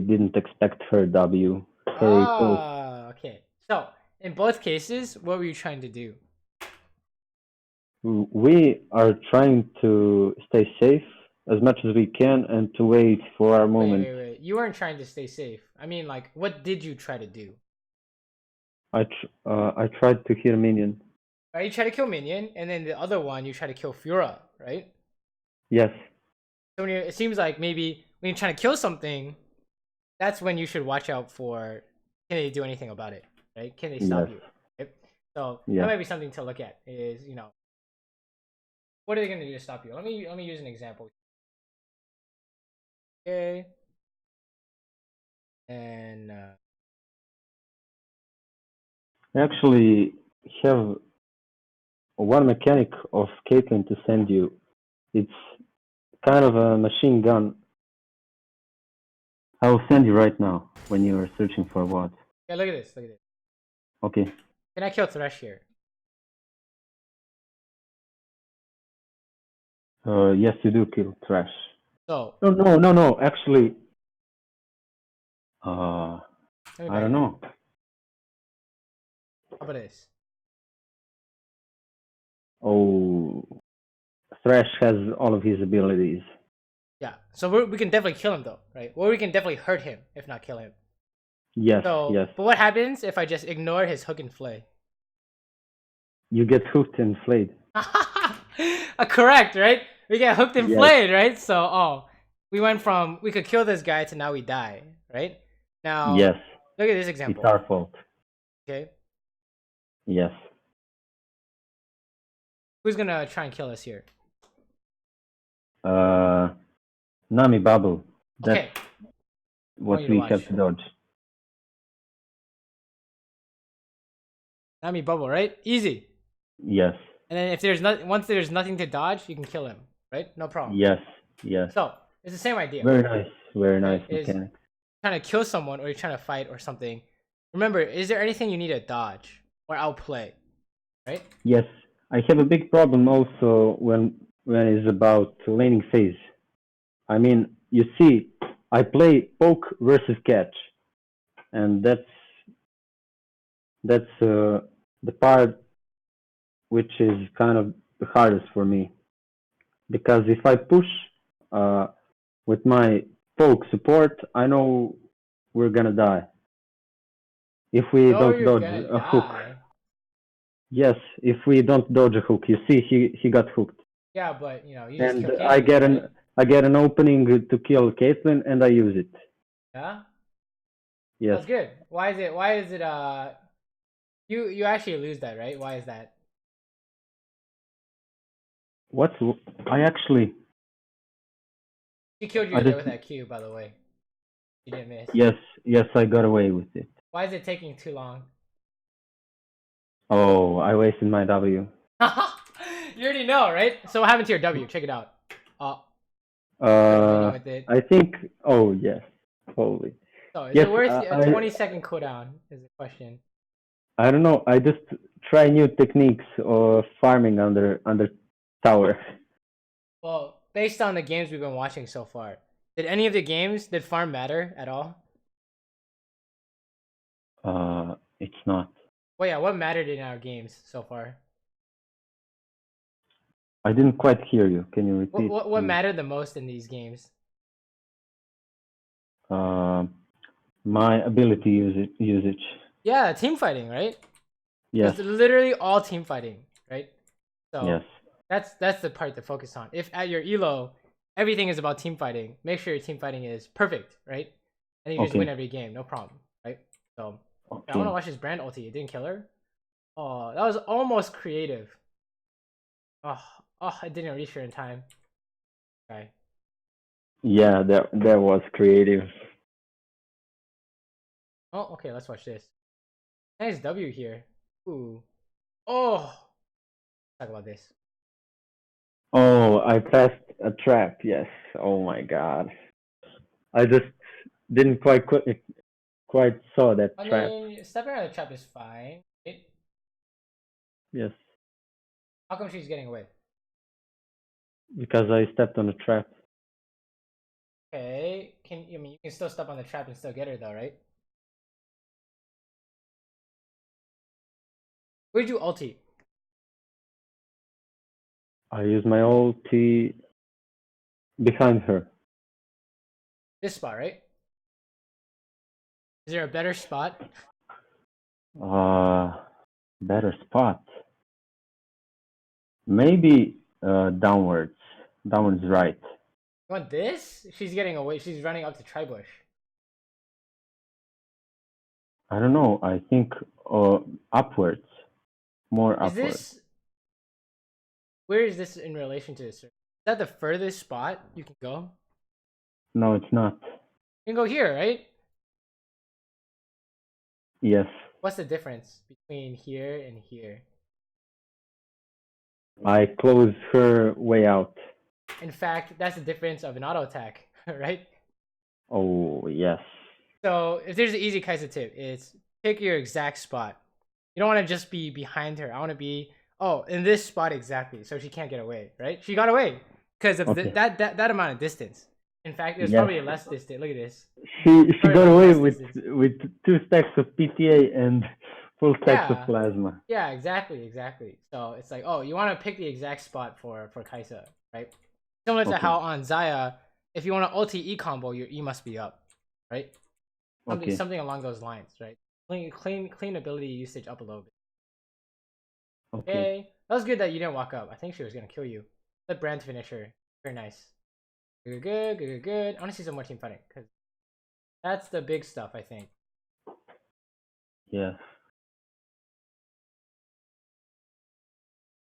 didn't expect her W. Her post. Ah, okay. So, in both cases, what were you trying to do? We are trying to stay safe as much as we can and to wait for our Wait, moment. wait, wait. You weren't trying to stay safe. I mean, like, what did you try to do? I tried to hit a minion. Right, you try to kill minion, and then the other one you try to kill Fiora, right? Yes, So it seems like maybe when you're trying to kill something, that's when you should watch out for, can they do anything about it, right? Can they stop yes, you? Right? So that yes. might be something to look at. Is what are they going to do to stop you? Let me use an example. Okay, And I actually have one mechanic of Caitlyn to send you. It's kind of a machine gun. I will send you right now when you are searching for what. yeah, look at this. Look at this. Okay. Can I kill Thresh here? Yes, you do kill Thresh. So. No. Actually, I don't know. How about this? Oh, Thresh has all of his abilities. Yeah, so we can definitely kill him though, right? Or we can definitely hurt him, if not kill him. Yes, So, yes. but what happens if I just ignore his hook and flay? You get hooked and flayed. Correct, right? We get hooked and Yes. flayed, right? So, we went from we could kill this guy to now we die, right? Now, yes. Look at this example. It's our fault. Okay. Yes. Who's gonna try and kill us here? Nami Bubble. That's Okay. what we have to dodge. Nami Bubble, right? Easy. Yes. And then if there's once there's nothing to dodge, you can kill him, right? No problem. Yes. Yes. So it's the same idea. Very nice. Very nice mechanic. Trying to kill someone or you're trying to fight or something. Remember, is there anything you need to dodge or outplay? Right? Yes. I have a big problem also when it's about laning phase. I mean, you see, I play poke versus catch, and that's the part which is kind of the hardest for me, because if I push with my poke support, I know we're gonna die if we don't dodge a hook. Yes, if we don't dodge a hook, you see, he got hooked. Yeah, but you know, you and just kill I get an opening to kill Caitlyn, and I use it. Yeah. Yes. That's good. Why is it? You actually lose that, right? Why is that? I actually. She killed you there with that Q, by the way. You didn't miss. Yes, I got away with it. Why is it taking too long? Oh, I wasted my W. You already know, right? So what happened to your W? Check it out. I think. Oh yes, holy. So is it worth a 20-second cooldown? Is the question. I don't know. I just try new techniques of farming under tower. Well, based on the games we've been watching so far, did any of the games did farm matter at all? It's not. Well, yeah. What mattered in our games so far? I didn't quite hear you. Can you repeat? What mattered the most in these games? My ability usage. Yeah, team fighting, right? Yes. It's literally all team fighting, right? So yes. That's the part to focus on. If at your elo, everything is about team fighting, make sure your team fighting is perfect, right? And you just win every game, no problem, right? So I want to watch his brand ulti. It didn't kill her. Oh, that was almost creative. Oh, it didn't reach her in time. Okay. Yeah, that was creative. Oh, okay. Let's watch this. Nice W here. Ooh. Oh. Talk about this. Oh, I passed a trap. Yes. Oh my god. I just didn't quite saw that trap. I mean, stepping out of the trap is fine. Yes. How come she's getting away? Because I stepped on a trap. Okay. You can still step on the trap and still get her though, right? Where'd you ulti? I use my ulti behind her. This spot, right? Is there a better spot? Better spot. Maybe downwards. Downwards right. You want this? She's getting away. She's running up to Tribush. I don't know. I think upwards. More upwards. Where is this in relation to this? Is that the furthest spot you can go? No, it's not. You can go here, right? Yes. What's the difference between here and here? I close her way out. In fact, that's the difference of an auto attack, right? Oh, yes. So if there's an easy Kai'Sa tip, it's pick your exact spot. You don't want to just be behind her. I want to be in this spot exactly, so she can't get away, right? She got away because of Okay. that amount of distance. In fact, it was Yes. probably less distant. Look at this. She Probably got much away less with distance. 2 stacks of PTA and 4 stacks of Yeah, plasma. yeah, exactly. So it's like, you want to pick the exact spot for Kai'Sa, right? Similar to Okay. how on Xayah, if you want to ulti E combo, your E must be up, right? Something along those lines, right? Clean ability usage up a little bit. Okay, that was good that you didn't walk up. I think she was gonna kill you. Let Brand finish her. Very nice. Good. I want to see some more team fighting because that's the big stuff, I think. Yeah.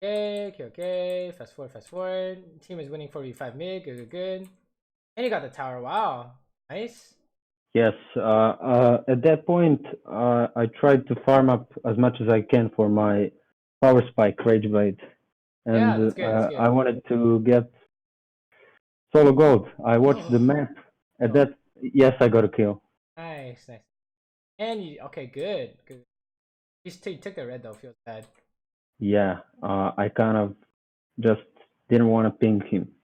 Okay. Fast forward. Team is winning 4v5 mid. Good. And you got the tower. Wow. Nice. Yes. At that point, I tried to farm up as much as I can for my power spike rage blade, Yeah, and that's good. I wanted to get solo gold. I watched the map. At that, yes, I got a kill. Nice. And you good. You took the red though. Feels bad. Yeah. I kind of just didn't want to ping him.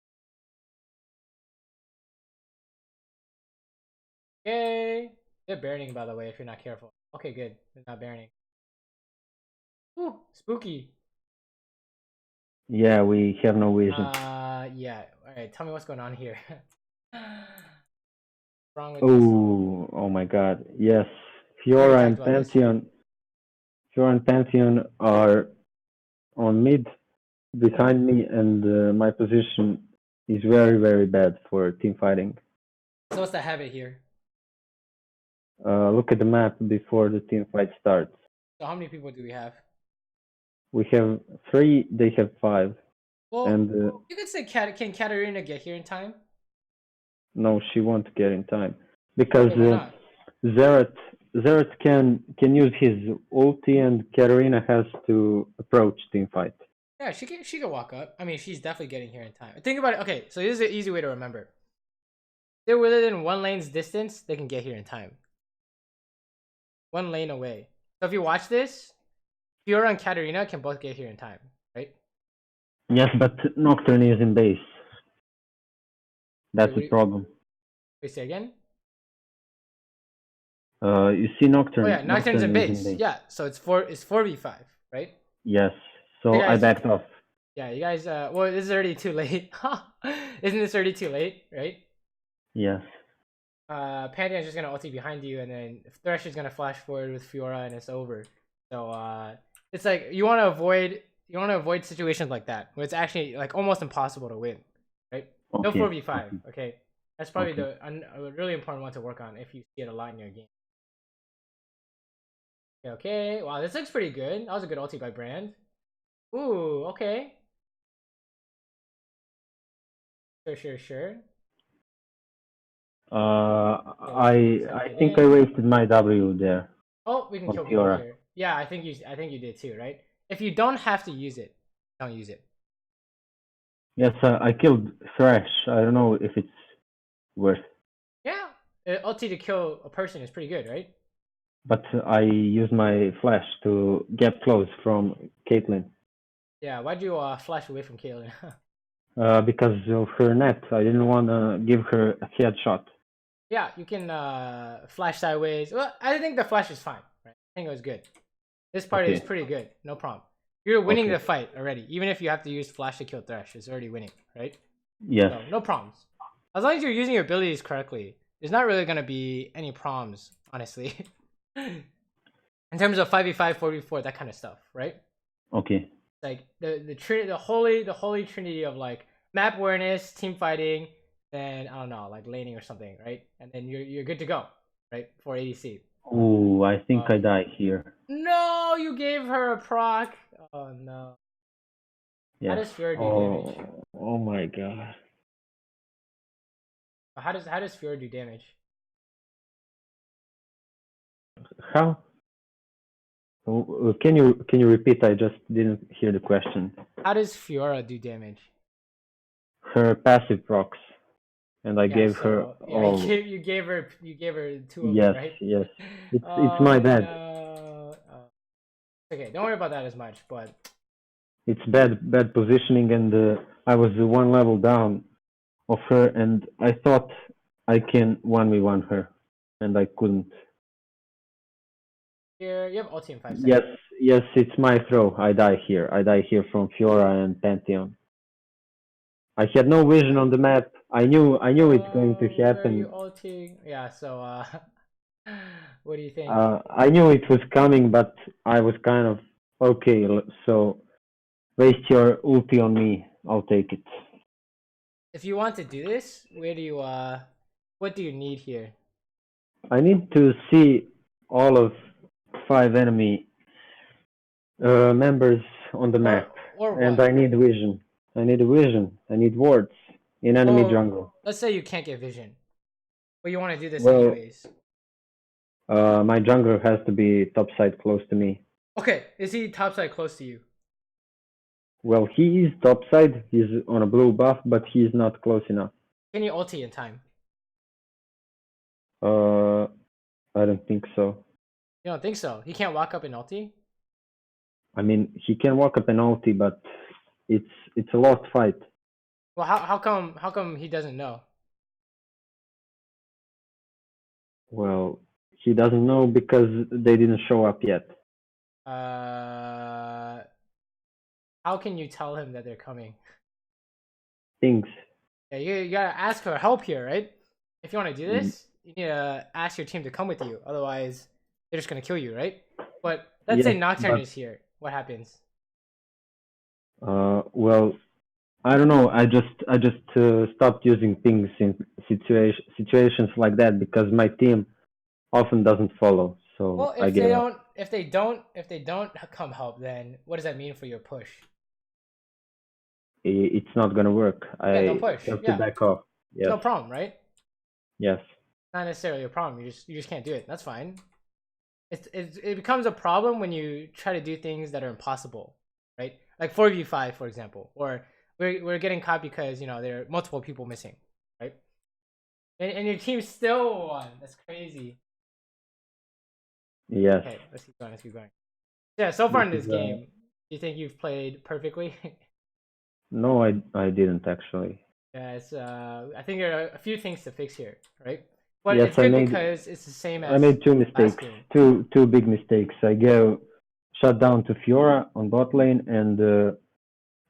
Okay. They're burning, by the way, if you're not careful. Okay, good. They're not burning. Ooh, spooky. Yeah, we have no vision. Yeah. Alright, tell me what's going on here. Wrong with Oh my god. Yes. Fiora and Pantheon are on mid behind me, and my position is very bad for team fighting. So what's the habit here? Look at the map before the team fight starts. So how many people do we have? We have 3, they have 5. Well, and you could say can Katarina get here in time? no, she won't get in time because Why not? Zeret can use his ulti, and Katarina has to approach team fight. Yeah, she can walk up. I mean, she's definitely getting here in time. Think about it. Okay, so this is an easy way to remember. They're within one lane's distance, they can get here in time. One lane away. So if you watch this, Fiora and Katarina can both get here in time, right? Yes, but Nocturne is in base. That's the problem. Wait, say again? You see Nocturne. Oh yeah, Nocturne's in base. Yeah, so it's 4v5, right? Yes. So I backed off. Yeah, you guys. Well, this is already too late. Isn't this already too late, right? Yes. Pantheon's just gonna ulti behind you, and then Thresh is gonna flash forward with Fiora, and it's over. So it's like you want to avoid situations like that where it's actually like almost impossible to win, right? No 4v5. Okay, that's probably a really important one to work on if you see it a lot in your game. Okay, wow, this looks pretty good. That was a good ulti by Brand. Ooh, okay. Sure. I think I wasted my W there. Oh, we can kill people here. Yeah, I think you did too, right? If you don't have to use it, don't use it. Yes, I killed Thresh. I don't know if it's worth. Yeah, ulti to kill a person is pretty good, right? But I used my flash to get close from Caitlyn. Yeah, why'd you flash away from Caitlyn? Because of her net. I didn't want to give her a headshot. Yeah, you can flash sideways. Well, I think the flash is fine. Right? I think it was good. This part is pretty good. No problem. You're winning the fight already. Even if you have to use flash to kill Thresh, it's already winning, right? Yes. So, no problems. As long as you're using your abilities correctly, there's not really going to be any problems, honestly. In terms of 5v5, 4v4, that kind of stuff, right? Okay. Like the holy trinity of like map awareness, team fighting, then I don't know, like laning or something, right? And then you're good to go, right? For ADC. Oh, I think I die here. No, you gave her a proc. Oh no. Yes. How does Fiora do damage? Oh my god. How does Fiora do damage? How? Can you repeat? I just didn't hear the question. How does Fiora do damage? Her passive procs, and I gave her all. You gave her 2 of Yes, them, right? yes. It's my bad. No. Okay, don't worry about that as much, but It's bad positioning, and I was 1 level down of her, and I thought I can 1v1 her, and I couldn't. Here, you have ulti in 5 seconds. Yes, it's my throw. I die here. I die here from Fiora and Pantheon. I had no vision on the map. I knew it's going to happen. Where are you ulting? Yeah, so what do you think? I knew it was coming, but I was kind of okay. So waste your ulti on me. I'll take it. If you want to do this, where do you what do you need here? I need to see all of 5 enemy members on the map, and I need vision. I need vision. I need wards in enemy jungle. Let's say you can't get vision, but you want to do this anyways. My jungler has to be topside close to me. Okay, is he topside close to you? Well, he is topside. He's on a blue buff, but he's not close enough. Can you ulti in time? I don't think so. You don't think so? He can't walk up in ulti? I mean, he can walk up an ulti, but it's a lost fight. Well, how come he doesn't know? Well, he doesn't know because they didn't show up yet. How can you tell him that they're coming? Things. Yeah, you gotta ask for help here, right? If you want to do this, you need to ask your team to come with you. Otherwise, they're just gonna kill you, right? But let's say Nocturne is here. What happens? Well, I don't know. I just stopped using things in situations like that because my team often doesn't follow. So well, if they don't come help, then what does that mean for your push? It's not gonna work. Don't push. Have to back off. Yes. No problem, right? Yes. Not necessarily a problem. You just can't do it. That's fine. It becomes a problem when you try to do things that are impossible, right? Like 4v5, for example, or we're getting caught because there are multiple people missing, right? And your team still won. That's crazy. Yes. Okay, let's keep going. Yeah, so far in this game, do you think you've played perfectly? No, I didn't actually. Yes, I think there are a few things to fix here, right? But yes, it's good because it's the same as I made 2 mistakes, two big mistakes. I gave shut down to Fiora on bot lane, and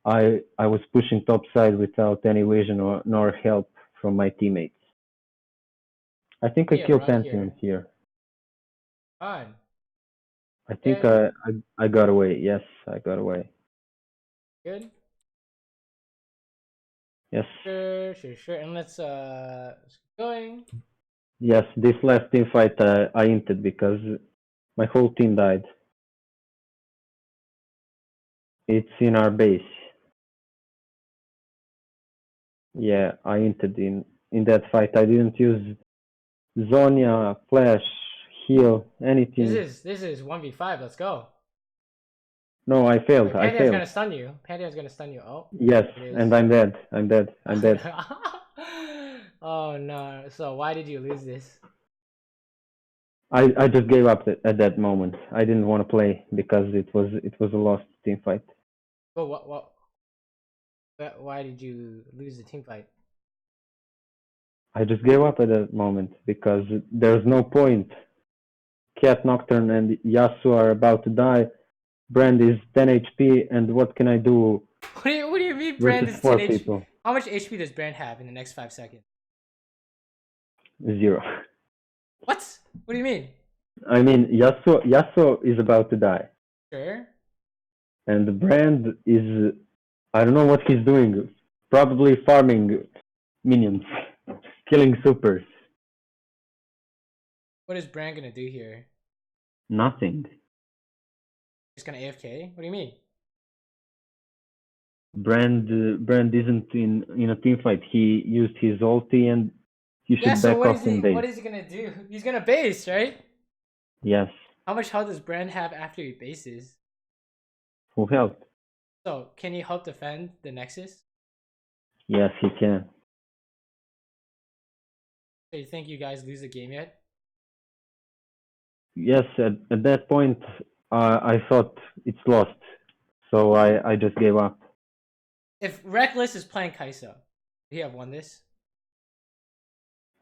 I was pushing top side without any vision nor help from my teammates. I think I killed Pantheon here. On. I think I got away. Yes, I got away. Good. Yes. Sure. And let's keep going. Yes, this last team fight I inted because my whole team died. It's in our base. Yeah, I inted in that fight. I didn't use Zonia, flash, heal, anything. This is 1v5. Let's go. No, I failed. Wait, Pantheon's gonna stun you. Pantheon's gonna stun you. Oh. Yes, and I'm dead. I'm dead. Oh no! So why did you lose this? I just gave up at that moment. I didn't want to play because it was a lost team fight. But why did you lose the team fight? I just gave up at that moment because there's no point. Cat, Nocturne, and Yasuo are about to die. Brand is 10 HP, and what can I do? What do you mean Brand is 10 HP? How much HP does Brand have in the next 5 seconds? 0. What? What do you mean? I mean, Yasuo is about to die. Sure. And the Brand is, I don't know what he's doing. Probably farming minions, killing supers. What is Brand gonna do here? Nothing. He's gonna AFK? What do you mean? Brand isn't in a team fight. He used his ulti and he should back off in base. What is he gonna do? He's gonna base, right? Yes. How much health does Brand have after he bases? Full health. So, can he help defend the Nexus? Yes, he can. So you think you guys lose the game yet? Yes, at that point, I thought it's lost, so I just gave up. If Reckless is playing Kai'Sa, would he have won this?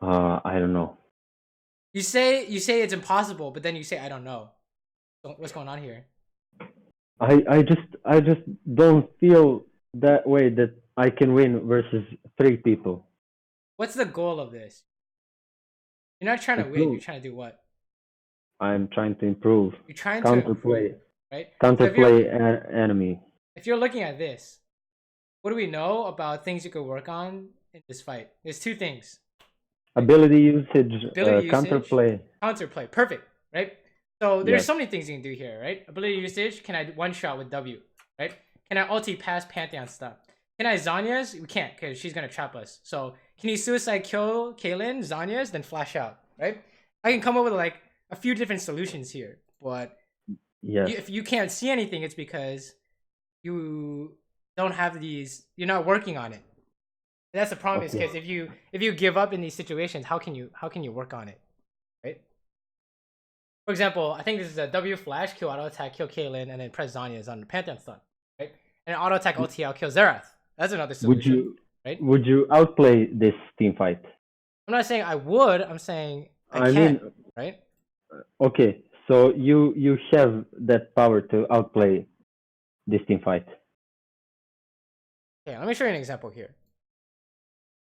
I don't know. You say it's impossible, but then you say I don't know. So what's going on here? I just don't feel that way that I can win versus 3 people. What's the goal of this? You're not trying to win. You're trying to do what? I'm trying to improve. You're trying counterplay, to improve, right? Counterplay enemy. If you're looking at this, what do we know about things you could work on in this fight? There's 2 things. Ability usage, counterplay. Counterplay, perfect, right? So there's so many things you can do here, right? Ability usage, can I one-shot with W, right? Can I ulti past Pantheon stuff? Can I Zhonya's? We can't, because she's going to trap us. So can you suicide kill Kaylin, Zhonya's, then flash out, right? I can come up with like a few different solutions here, but if you can't see anything, it's because you don't have these, you're not working on it. And that's the problem, is because if you give up in these situations, how can you work on it, right? For example, I think this is a W flash, kill auto attack, kill Kaylin, and then press Zhonya's on the Pantheon stun, right? And auto attack LTL, kill Xerath. That's another solution. Would you outplay this team fight? I'm not saying I would. I'm saying I can, right? Okay, so you have that power to outplay this team fight. Okay, let me show you an example here.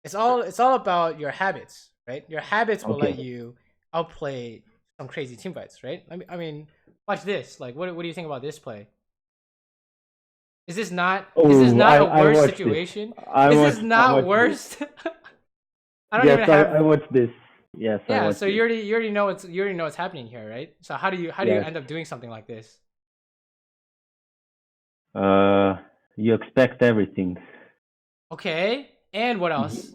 It's all about your habits, right? Your habits will let you outplay some crazy team fights, right? I mean, watch this. Like, what do you think about this play? Is this not a worse situation? Is this not worse? I don't even have. I watched this. Yes. Yeah. So you already know what's happening here, right? So how do you end up doing something like this? You expect everything. Okay. And what else?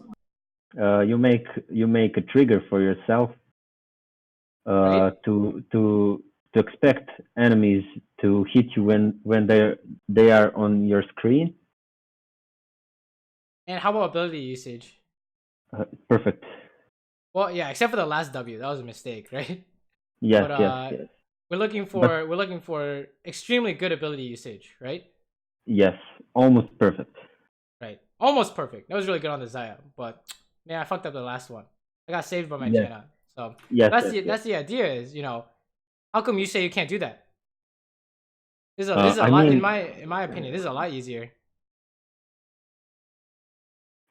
You make a trigger for yourself. To expect enemies to hit you when they are on your screen. And how about ability usage? Perfect. Well, yeah, except for the last W, that was a mistake, right? Yes, yes. We're looking for extremely good ability usage, right? Yes, almost perfect. Right, almost perfect. That was really good on the Xayah, but man, I fucked up the last one. I got saved by my Jaina. So that's the idea. Is, you know, how come you say you can't do that? This is a lot, in my opinion. This is a lot easier.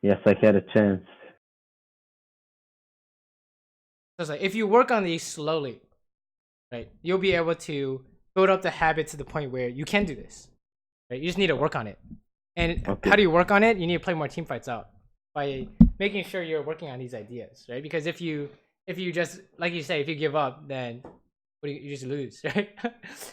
Yes, I had a chance. So it's like, if you work on these slowly, right, you'll be able to build up the habit to the point where you can do this. Right, you just need to work on it. And how do you work on it? You need to play more team fights out by making sure you're working on these ideas, right? Because if you just, like you say, if you give up, then you just lose, right?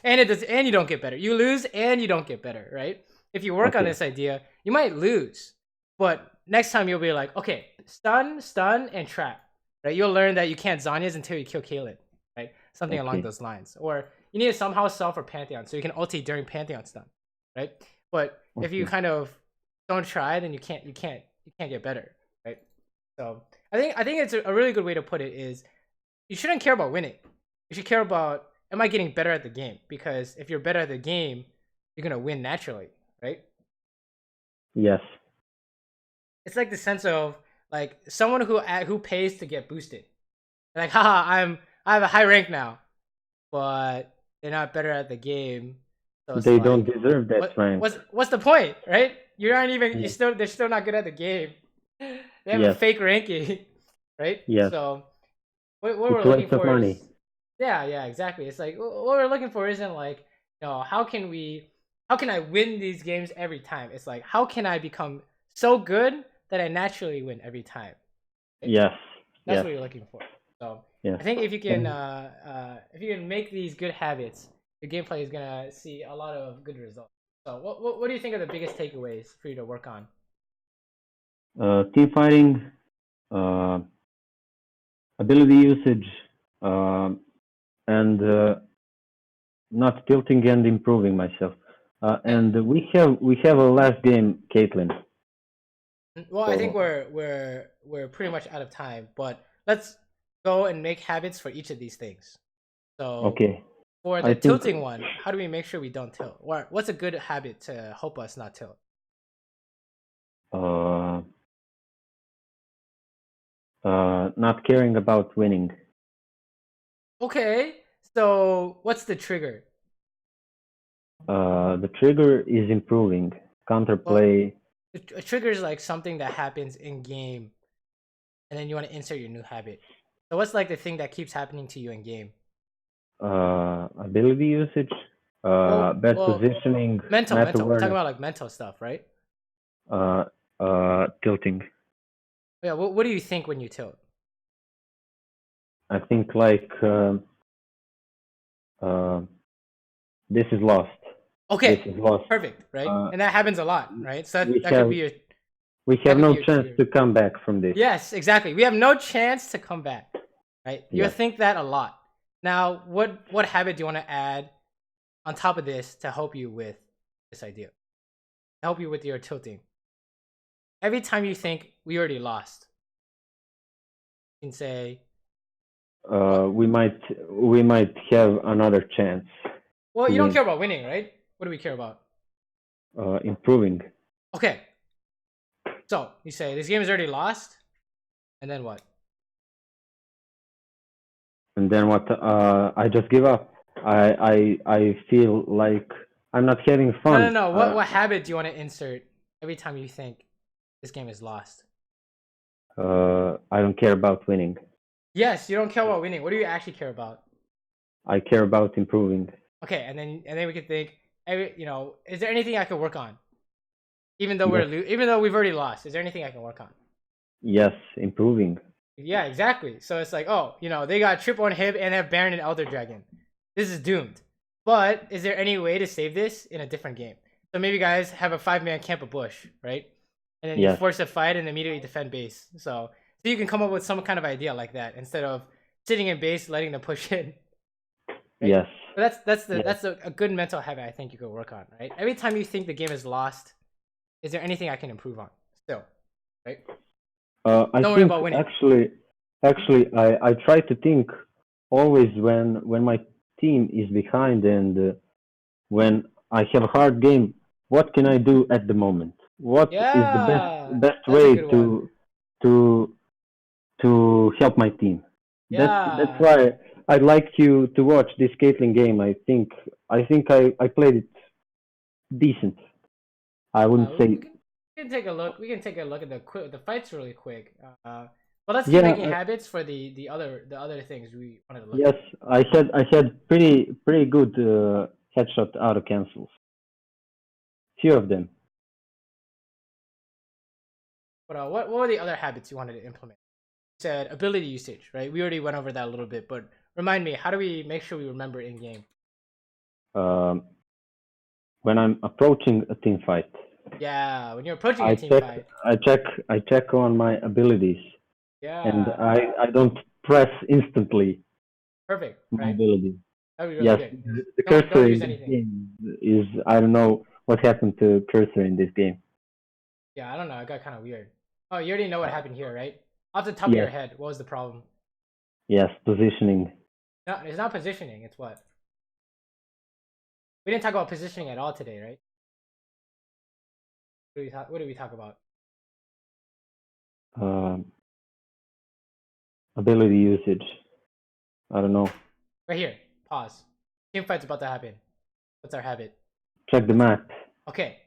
and you don't get better. You lose and you don't get better, right? If you work on this idea, you might lose, but next time you'll be like, okay, stun, and trap, right? You'll learn that you can't Zhonya's until you kill Kaylin, right? Something along those lines. Or you need to somehow solve for Pantheon so you can ulti during Pantheon stun, right? But if you kind of don't try, then you can't get better, right? So I think it's a really good way to put it is, you shouldn't care about winning. You should care about, am I getting better at the game? Because if you're better at the game, you're gonna win naturally, right? Yes. It's like the sense of like someone who pays to get boosted. Like, haha, I have a high rank now, but they're not better at the game. So they don't deserve that rank. What's the point, right? You aren't even. They're still not good at the game. They have a fake ranking, right? Yes. So what we're looking for is, yeah, exactly. It's like what we're looking for isn't like, you know, how can I win these games every time? It's like, how can I become so good that I naturally win every time? Right? Yes. That's what you're looking for. So I think if you can make these good habits, your gameplay is gonna see a lot of good results. So what do you think are the biggest takeaways for you to work on? Team fighting, ability usage, and not tilting and improving myself. And we have a last game, Caitlyn. Well, I think we're pretty much out of time, but let's go and make habits for each of these things. So Okay. For the tilting one, how do we make sure we don't tilt? Or what's a good habit to help us not tilt? Not caring about winning. Okay, so what's the trigger? The trigger is improving. Counterplay. Well, a trigger is like something that happens in game, and then you want to insert your new habit. So what's like the thing that keeps happening to you in game? Ability usage, best positioning, mental. We're talking about like mental stuff, right? Tilting. Yeah. What do you think when you tilt? I think like this is lost. Okay. This is lost. Perfect. Right. And that happens a lot, right? So that could be a. We have no chance to come back from this. Yes, exactly. We have no chance to come back, right? You'll think that a lot. Now, what habit do you want to add on top of this to help you with this idea? To help you with your tilting. Every time you think we already lost, you can say, we might have another chance. Well, you don't care about winning, right? What do we care about? Improving. Okay. So you say this game is already lost, and then what? And then what? I just give up. I feel like I'm not having fun. No. What habit do you want to insert every time you think this game is lost? I don't care about winning. Yes, you don't care about winning. What do you actually care about? I care about improving. Okay, and then we could think, is there anything I can work on? Even though we've already lost, is there anything I can work on? Yes, improving. Yeah, exactly. So it's like, they got triple on hip and have Baron and Elder Dragon. This is doomed. But is there any way to save this in a different game? So maybe guys have a 5-man camp a bush, right? And then you force a fight and immediately defend base. So you can come up with some kind of idea like that instead of sitting in base, letting them push in. Right? Yes. But that's a good mental habit I think you could work on, right? Every time you think the game is lost, is there anything I can improve on still, right? Don't worry about winning. Actually, I try to think always when my team is behind and when I have a hard game, what can I do at the moment? What is the best way to help my team? That's why I'd like you to watch this Caitlyn game. I think I played it decent. I wouldn't say. We can take a look. We can take a look at the fights really quick. But let's keep making habits for the other things we wanted to look at. Yes, I had pretty good headshot auto cancels. Few of them. But what were the other habits you wanted to implement? You said ability usage, right? We already went over that a little bit, but remind me, how do we make sure we remember in game? When I'm approaching a team fight. Yeah, when you're approaching a team fight. I check on my abilities. Yeah. And I don't press instantly. Perfect. My ability. That'd be really good. The cursor in this game is, I don't know what happened to cursor in this game. Yeah, I don't know. It got kind of weird. Oh, you already know what happened here, right? Off the top of your head, what was the problem? Yes, positioning. No, it's not positioning. It's what? We didn't talk about positioning at all today, right? What did we talk about? Ability usage. I don't know. Right here. Pause. Team fight's about to happen. What's our habit? Check the map. Okay.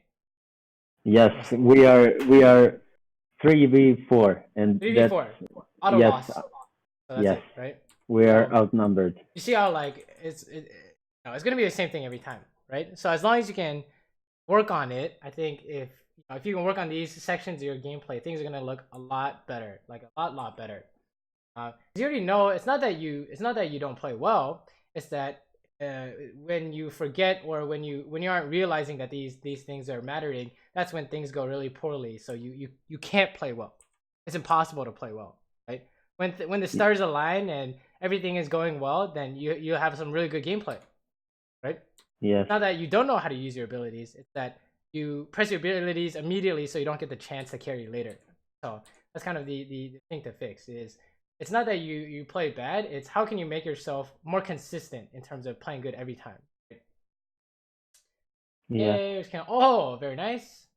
Yes, we are 3v4 and 3v4. Auto loss. So that's it, right? We are outnumbered. You see how it's gonna be the same thing every time, right? So as long as you can work on it, I think if you can work on these sections of your gameplay, things are gonna look a lot better, like a lot better. You already know it's not that you don't play well. It's that when you forget or when you aren't realizing that these things are mattering, that's when things go really poorly. So you can't play well. It's impossible to play well, right? When the stars align and everything is going well, then you have some really good gameplay. right? Yes. It's not that you don't know how to use your abilities. It's that you press your abilities immediately so you don't get the chance to carry later. So that's kind of the thing to fix. Is it's not that you play bad. It's how can you make yourself more consistent in terms of playing good every time. Right? Yeah. Yay, oh, very nice.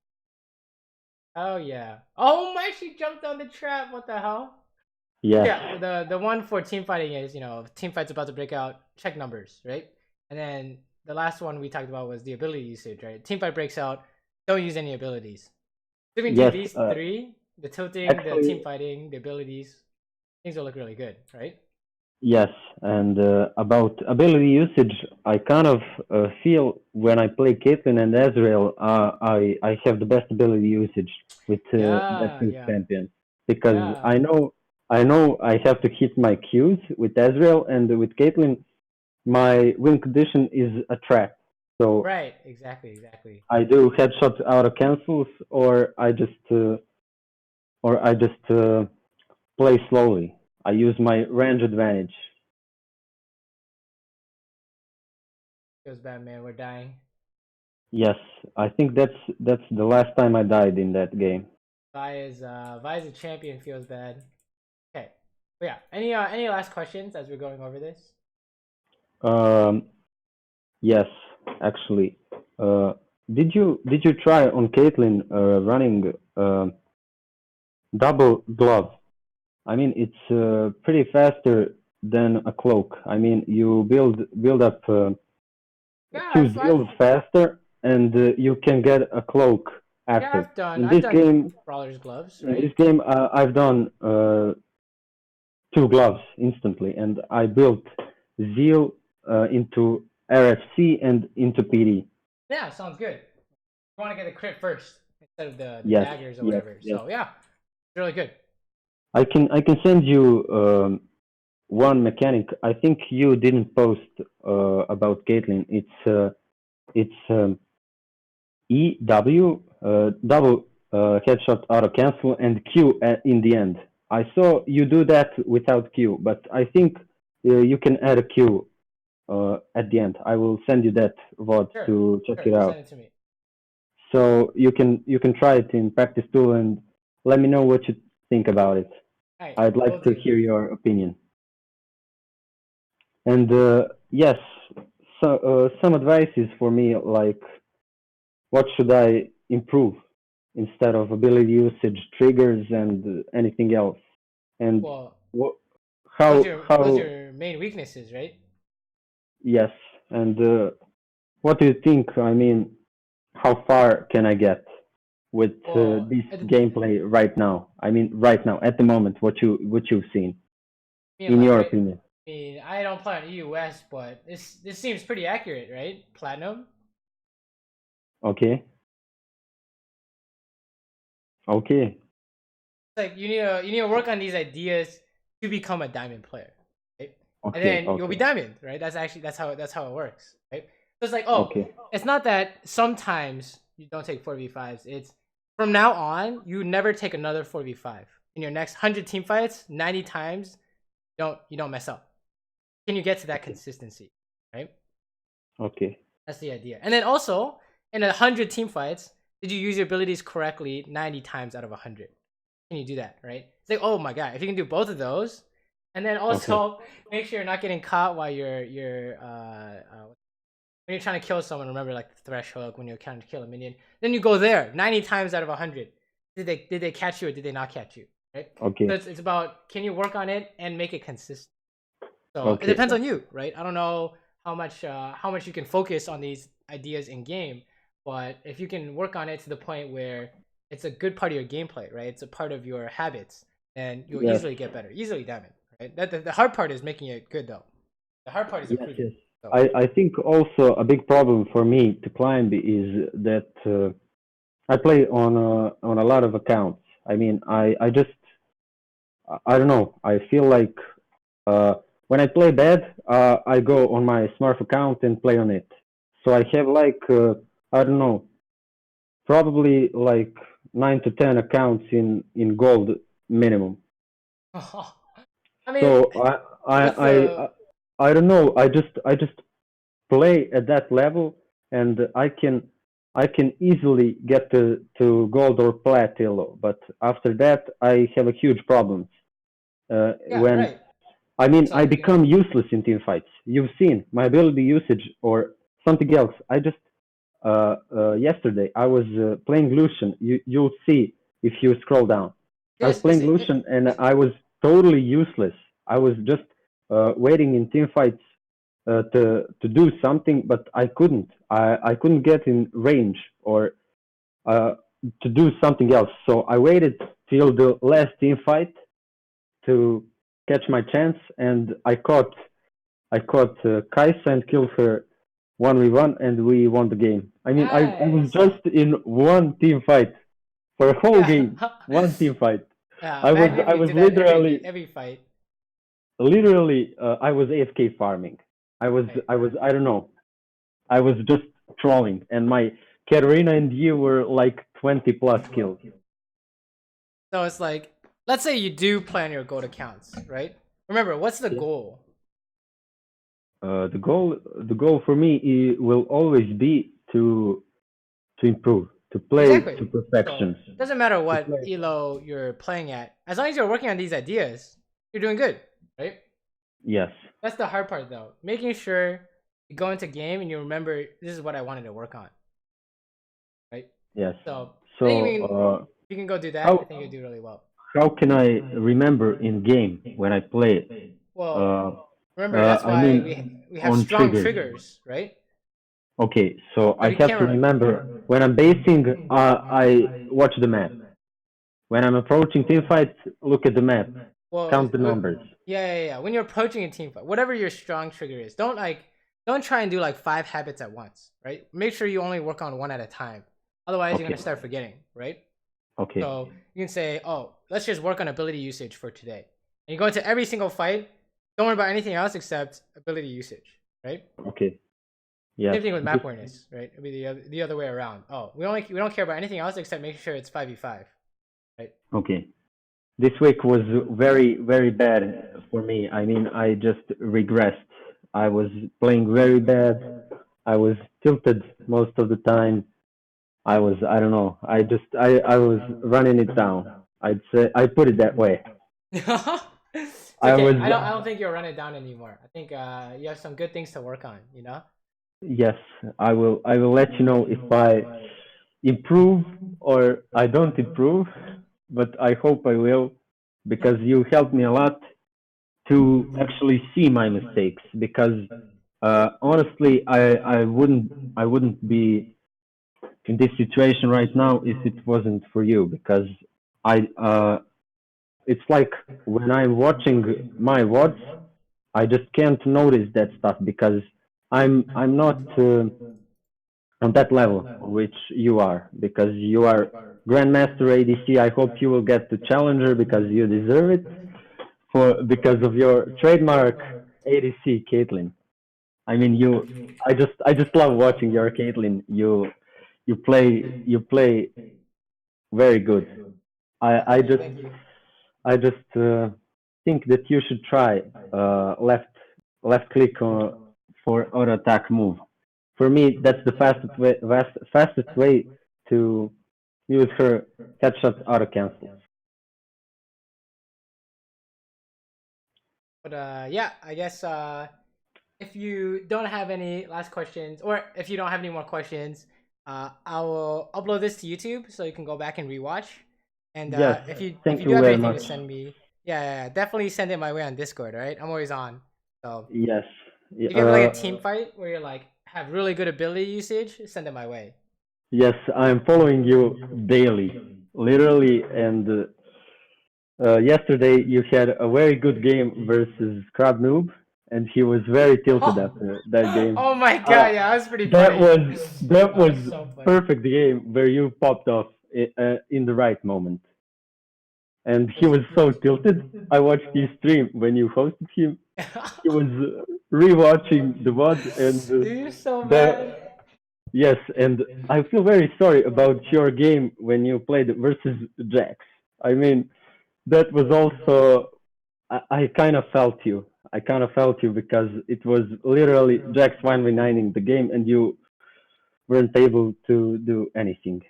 Oh yeah. Oh my, she jumped on the trap. What the hell? Yes. Yeah, the one for team fighting is, team fight's about to break out, check numbers, right? And then the last one we talked about was the ability usage, right? Team fight breaks out, don't use any abilities. If we can do these three, the tilting, actually, the team fighting, the abilities, things will look really good, right? Yes, and about ability usage, I kind of feel when I play Caitlyn and Ezreal, I have the best ability usage with that two Yeah, champions because yeah. I know I have to hit my Qs with Ezreal, and with Caitlyn my win condition is a trap. So Right, exactly. I do headshots out of cancels, or I just play slowly. I use my range advantage. Feels bad, man. We're dying. Yes, I think that's the last time I died in that game. Vi is a champion. Feels bad. Okay, but yeah. Any last questions as we're going over this? Um, yes, actually. Uh, did you try on Caitlyn running double glove? I mean, it's pretty faster than a cloak. I mean, you build up Yeah, two deals faster, and you can get a cloak after. In I've this done game, brawler's gloves, in right? this game, I've done two gloves instantly, and I built Zeal into RFC and into PD. Yeah, sounds good. You want to get the crit first instead of the Yes, daggers or yes, whatever. yes. So yeah, it's really good. I can send you one mechanic. I think you didn't post about Caitlyn. It's EW double headshot auto cancel and Q in the end. I saw you do that without Q, but I think you can add a Q at the end. I will send you that VOD Sure, to check it send out. it to me. So you can try it in practice too, and let me know what you think about it. All right, I'd will like to do. hear your opinion. And yes, so some advices for me, like what should I improve instead of ability usage, triggers, and anything else, and Well, what, what's how your main weaknesses, right? yes, and what do you think? I mean, how far can I get with Well, this gameplay right now? I mean, right now, at the moment, what you've seen, in like your right. opinion? I mean, I don't play on EUS, but this seems pretty accurate, right? Platinum. Okay, okay, It's like you need to work on these ideas to become a diamond player, right? And okay, then you'll be okay, diamond, right? That's how it works, right? So it's like, oh, okay, it's not that sometimes you don't take 4v5s. It's from now on, you never take another 4v5 in your next 100 team fights. 90 times, you don't mess up. Can you get to that okay, consistency, right? okay. That's the idea. And then also in 100 team fights, did you use your abilities correctly 90 times out of 100? Can you do that, right? It's like, oh my god, if you can do both of those, and then Okay. also make sure you're not getting caught while when you're trying to kill someone. Remember, like the threshold when you're trying to kill a minion, then you go there 90 times out of 100. Did they catch you or did they not catch you? Right. So Okay. it's about, can you work on it and make it consistent. So it Okay. depends on you, right? I don't know how much you can focus on these ideas in game, but if you can work on it to the point where it's a good part of your gameplay, right? It's a part of your habits, then you'll Yes. easily get better, easily diamond, right? The hard part is making it good though. The hard part is Yes. improving. Yes. So I think also a big problem for me to climb is that I play on a lot of accounts. I mean, I don't know. I feel like uh, when I play bad, I go on my Smurf account and play on it. So I have like I don't know, probably like 9 to 10 accounts in gold minimum. I mean, So with the I don't know. I just play at that level, and I can easily get to gold or plat elo. But after that, I have a huge problems. Yeah, When right. I mean, I So become useless in team fights. You've seen my ability usage or something else. I just yesterday I was playing Lucian. You'll see if you scroll down. I was playing Lucian and I was totally useless. I was just waiting in team fights to do something, but I couldn't. I couldn't get in range or uh, to do something else. So I waited till the last team fight to catch my chance, and I caught Kaisa and killed her 1v1, and we won the game. I mean, I was nice. just in one team fight for a whole Yeah. game, one team fight. Imagine if I you was do that every fight. literally I was AFK farming. Right. I don't know. I was just trolling, and my Katarina and you were like 20 plus kills. So it's like, let's say you do plan your gold accounts, right? Remember, what's the Yeah. goal? The goal for me will always be to improve, to play Exactly. to So perfection. it doesn't matter To what play. elo you're playing at. As long as you're working on these ideas, you're doing good, right? Yes. That's the hard part though. Making sure you go into game and you remember this is what I wanted to work on. Right? Yes. So I think So you can go do that. I how think you do really well. how can I remember in game when I play it? Well, remember that's I why mean we have on strong triggers. triggers, right? Okay, so But I you have can't to remember when I'm basing. I watch the map. When I'm approaching team fights, look at the map, well, count the numbers. yeah. When you're approaching a team fight, whatever your strong trigger is, don't try and do like 5 habits at once, right? Make sure you only work on one at a time. Otherwise, you're Okay. gonna start forgetting, right? Okay. So you can say, oh, let's just work on ability usage for today. And you go into every single fight. Don't worry about anything else except ability usage, right? Okay. Yes. Same thing with map awareness, right? It'll be the other way around. Oh, we don't care about anything else except making sure it's 5v5, right? Okay. This week was very bad for me. I mean, I just regressed. I was playing very bad. I was tilted most of the time. I don't know. I was running it down. I'd say I put it that way. It's I okay. was I don't think you'll run it down anymore. I think you have some good things to work on, you know? yes. I will let you know if I improve or I don't improve, but I hope I will because you helped me a lot to actually see my mistakes because honestly I wouldn't be in this situation right now if it wasn't for you because I it's like when I'm watching my VODs I just can't notice that stuff because I'm not on that level which you are because you are Grandmaster ADC. I hope you will get the challenger because you deserve it for because of your trademark ADC Caitlyn. I mean I just love watching your Caitlyn. You play very good. I just Thank you. think that you should try left click for auto attack move. For me, that's the fastest way to use her headshot auto cancel. But yeah, I guess if you don't have any last questions, or if you don't have any more questions, I will upload this to YouTube so you can go back and rewatch. And Yes, if you thank do you have very anything to much. send me, yeah, definitely send it my way on Discord. All right, I'm always on. So Yes, if you have like a team fight where you're like have really good ability usage, send it my way. yes, I'm following you daily, literally. And yesterday you had a very good game versus Crab Noob, and he was very tilted after that game. Oh my god, yeah, that was pretty That funny. that was So funny. perfect game where you popped off in the right moment. And he was so tilted. I watched his stream when you hosted him. He was rewatching the VOD and You're so the bad. yes, and I feel very sorry about your game when you played versus Jax. I mean, that was also I kind of felt you. I kind of felt you because it was literally Jax 1v9ing the game and you weren't able to do anything.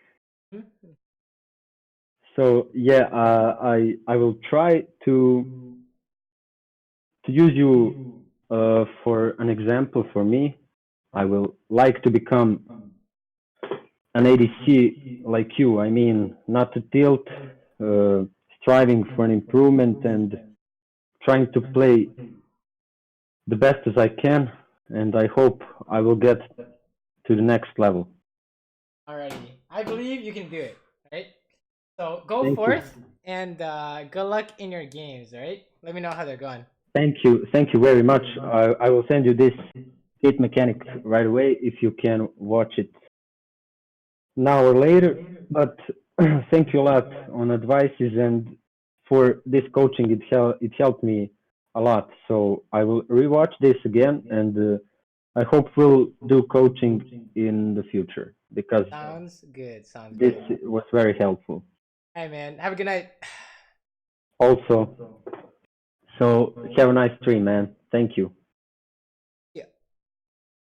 So yeah, I will try to use you for an example for me. I will like to become an ADC like you. I mean, not to tilt, striving for an improvement and trying to play the best as I can. And I hope I will get to the next level. Alrighty, I believe you can do it. Right. So go Thank forth you. and good luck in your games. Right. Let me know how they're going. Thank you very much. I will send you this kit mechanics right away if you can watch it now or later. But thank you a lot on advices and for this coaching. It helped me a lot. So I will rewatch this again, and I hope we'll do coaching in the future because Sounds good. Sounds this good. was very helpful. Hey man, have a good night. Also, so have a nice stream, man. Thank you.